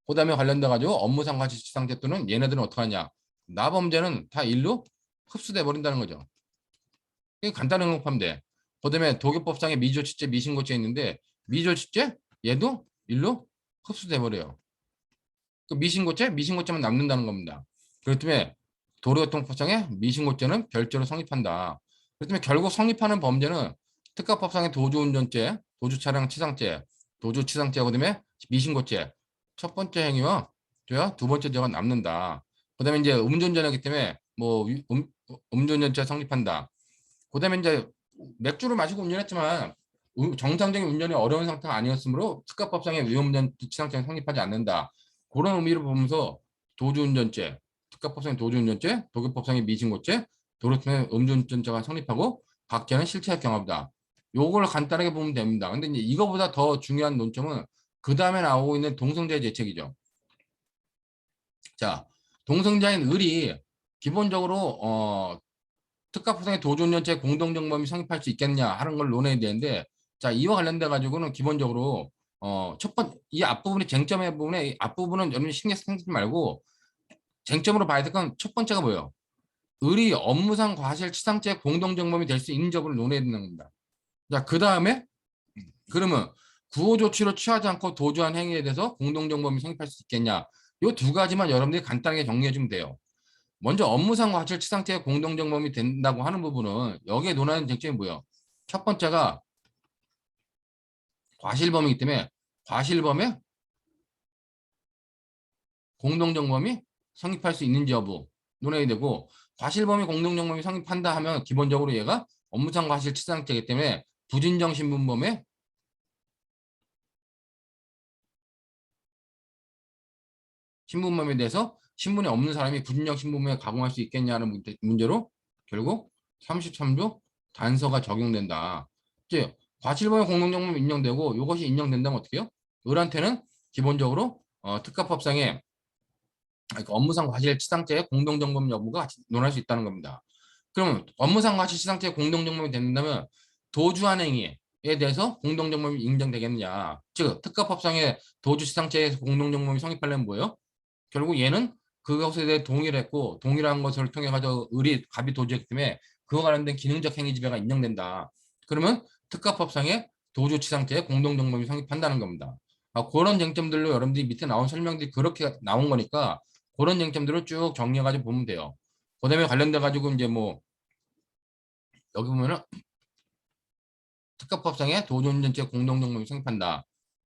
그다음에 관련돼 가지고 업무상 과실치상죄 또는 얘네들은 어떻게 하냐? 나범죄는 다 일로 흡수돼 버린다는 거죠. 이게 간단히 응용하면 돼. 그다음에 도교법상의 미조치죄, 미신고죄 있는데 미조치죄 얘도 일로 흡수돼 버려요. 그 미신고죄만 남는다는 겁니다. 그렇기 때문에 도로교통법상의 미신고죄는 별도로 성립한다. 그렇기 때문에 결국 성립하는 범죄는 특가법상의 도주운전죄, 도주차량치상죄, 도주치상죄, 그다음에 미신고죄 첫 번째 행위와 두 번째 죄가 남는다. 그다음에 이제 음주운전이기 때문에 뭐 음주운전죄 성립한다. 그다음에 이제 맥주를 마시고 운전했지만 정상적인 운전이 어려운 상태가 아니었으므로 특가법상의 위험운전 지상죄는 성립하지 않는다. 그런 의미를 보면서 도주운전죄, 특가법상의 도주운전죄, 도교법상의 미신고죄, 도로통행 음주운전죄가 성립하고 각자는 실체적 경합이다. 요걸 간단하게 보면 됩니다. 근데 이제 이거보다 더 중요한 논점은 그 다음에 나오고 있는 동성자의 죄책이죠. 자, 동성자인 을이 기본적으로 특가법상의 도주운전죄 공동정범이 성립할 수 있겠냐 하는 걸 논해야 되는데, 자, 이와 관련돼 가지고는 기본적으로 이 앞부분이 쟁점의 부분에 이 앞부분은 여러분이 신경 쓰지 말고 쟁점으로 봐야 될 건 첫 번째가 뭐예요? 을이 업무상 과실치상죄 공동정범이 될 수 있는 여부를 논해야 되는 겁니다. 자, 그 다음에 그러면 구호 조치를 취하지 않고 도주한 행위에 대해서 공동정범이 성립할 수 있겠냐? 이 두 가지만 여러분들이 간단하게 정리해 주면 돼요. 먼저 업무상 과실치상죄 공동정범이 된다고 하는 부분은 여기에 논하는 쟁점이 뭐예요? 첫 번째가 과실범이기 때문에 과실범의 공동정범이 성립할 수 있는지 여부 논해야 되고, 과실범위 공동정범이 성립한다 하면 기본적으로 얘가 업무상 과실치상죄이기 때문에 부진정 신분범의 신분범에 대해서 신분이 없는 사람이 부진정 신분범에 가공할 수 있겠냐는 문제로 결국 33조 단서가 적용된다. 이제 과실범위 공동정범이 인정되고 이것이 인정된다면 어떻게 해요? 을한테는 기본적으로 특가법상의 그러니까 업무상 과실치상죄의 공동정범 여부가 같이 논할 수 있다는 겁니다. 그러면 업무상 과실치상죄 공동정범이 된다면 도주한 행위에 대해서 공동정범이 인정되겠느냐? 즉 특가법상의 도주치상죄에서 공동정범이 성립하려면 뭐예요? 결국 얘는 그것에 대해 동의를 했고 동일한 것을 통해 가지고 을이 갑이 도주했기 때문에 그와 관련된 기능적 행위 지배가 인정된다. 그러면 특가법상의 도주치상죄의 공동정범이 성립한다는 겁니다. 그런 쟁점들로 여러분들이 밑에 나온 설명들이 그렇게 나온 거니까 그런 쟁점들을 쭉 정리해가지고 보면 돼요. 그다음에 관련돼 가지고 이제 뭐 여기 보면은 특가법상의 도주운전죄 공동정범이 성립한다.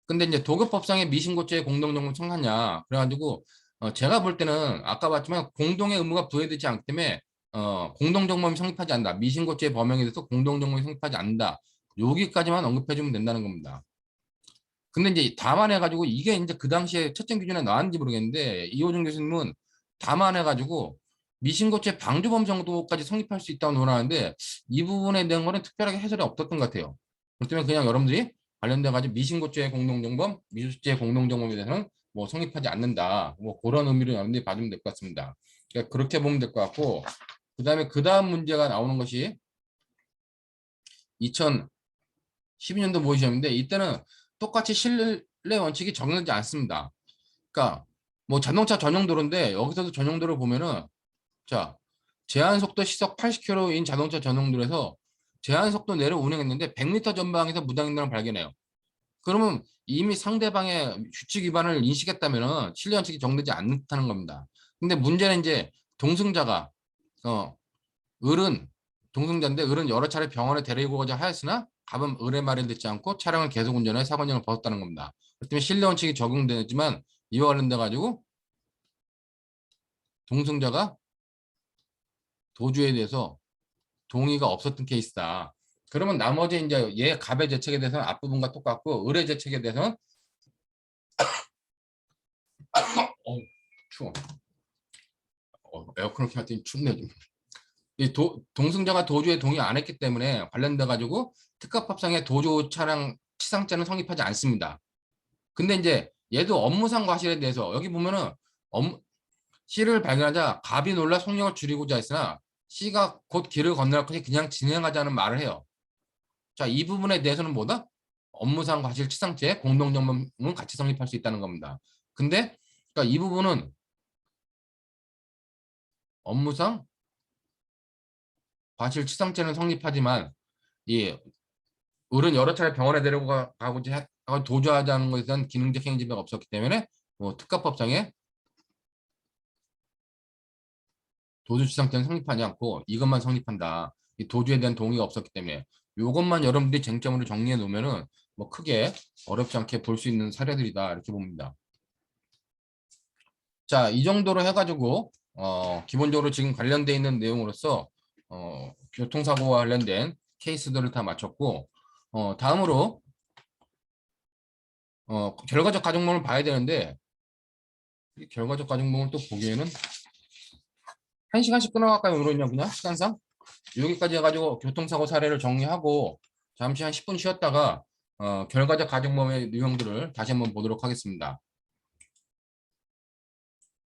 근데 이제 도급법상의 미신고죄 공동정범 성하냐 그래가지고 제가 볼 때는 아까 봤지만 공동의 의무가 부여되지 않기 때문에 공동정범이 성립하지 않는다. 미신고죄 범행에 대해서 공동정범이 성립하지 않는다. 여기까지만 언급해주면 된다는 겁니다. 근데 이제 담안해가지고 이게 이제 그 당시에 채점 기준에 나왔는지 모르겠는데 이호준 교수님은 담안해가지고 미신고죄 방조범 정도까지 성립할 수 있다고 논하는데 이 부분에 대한 거는 특별하게 해설이 없었던 것 같아요. 그렇기 때문에 그냥 여러분들이 관련돼가지고 미신고죄 공동정범, 미수죄 공동정범에 대해서는 뭐 성립하지 않는다. 뭐 그런 의미로 여러분들이 봐주면 될 것 같습니다. 그러니까 그렇게 보면 될 것 같고, 그다음에 그 다음 문제가 나오는 것이 2012년도 모의시험인데 이때는 똑같이 신뢰 원칙이 적용되지 않습니다. 그러니까 뭐 자동차 전용 도로인데 여기서도 전용 도로 보면은 자 제한 속도 시속 80km인 자동차 전용 도로에서 제한 속도 내로 운행했는데 100m 전방에서 무단횡단을 발견해요. 그러면 이미 상대방의 규칙 위반을 인식했다면은 신뢰 원칙이 적용되지 않다는 겁니다. 근데 문제는 이제 동승자가 어 을은 동승자인데 을은 여러 차례 병원에 데리고가자 하였으나 갑은 을의 말을 듣지 않고 차량을 계속 운전해 사고형을 벗었다는 겁니다. 그렇기 때문에 신뢰 원칙이 적용되지만 이와 관련돼 가지고 동승자가 도주에 대해서 동의가 없었던 케이스다. 그러면 나머지 이제 얘 갑의 죄책에 대해서는 앞부분과 똑같고 을의 죄책에 대해서는 추워. 에어컨을 켜봤더니 춥네 좀. 이 동승자가 도주에 동의 안 했기 때문에 관련돼 가지고 특가법상의 도주 차량 치상죄는 성립하지 않습니다. 근데 이제 얘도 업무상 과실에 대해서 여기 보면은 C를 발견하자 갑이 놀라 속력을 줄이고자 했으나 C가 곧 길을 건널 것이 그냥 진행하자는 말을 해요. 자, 이 부분에 대해서는 뭐다? 업무상 과실치상죄 공동정범은 같이 성립할 수 있다는 겁니다. 근데 그러니까 이 부분은 업무상 과실치상죄는 성립하지만 이 을은 여러 차례 병원에 데리고 가고자 도주하자는 것에 대한 기능적 행위 지배가 없었기 때문에 뭐 특가법상의 도주치상죄는 성립하지 않고 이것만 성립한다. 이 도주에 대한 동의가 없었기 때문에 이것만 여러분들이 쟁점으로 정리해 놓으면은 뭐 크게 어렵지 않게 볼 수 있는 사례들이다 이렇게 봅니다. 자, 이 정도로 해가지고 기본적으로 지금 관련돼 있는 내용으로서 교통사고와 관련된 케이스들을 다 마쳤고 다음으로 결과적 가정법을 봐야 되는데 이 결과적 가정법을 또 보기에는 1시간씩 끊어갈까요? 그러냐 그냥 시간상? 여기까지 해가지고 교통사고 사례를 정리하고 잠시 한 10분 쉬었다가 결과적 가정법의 유형들을 다시 한번 보도록 하겠습니다.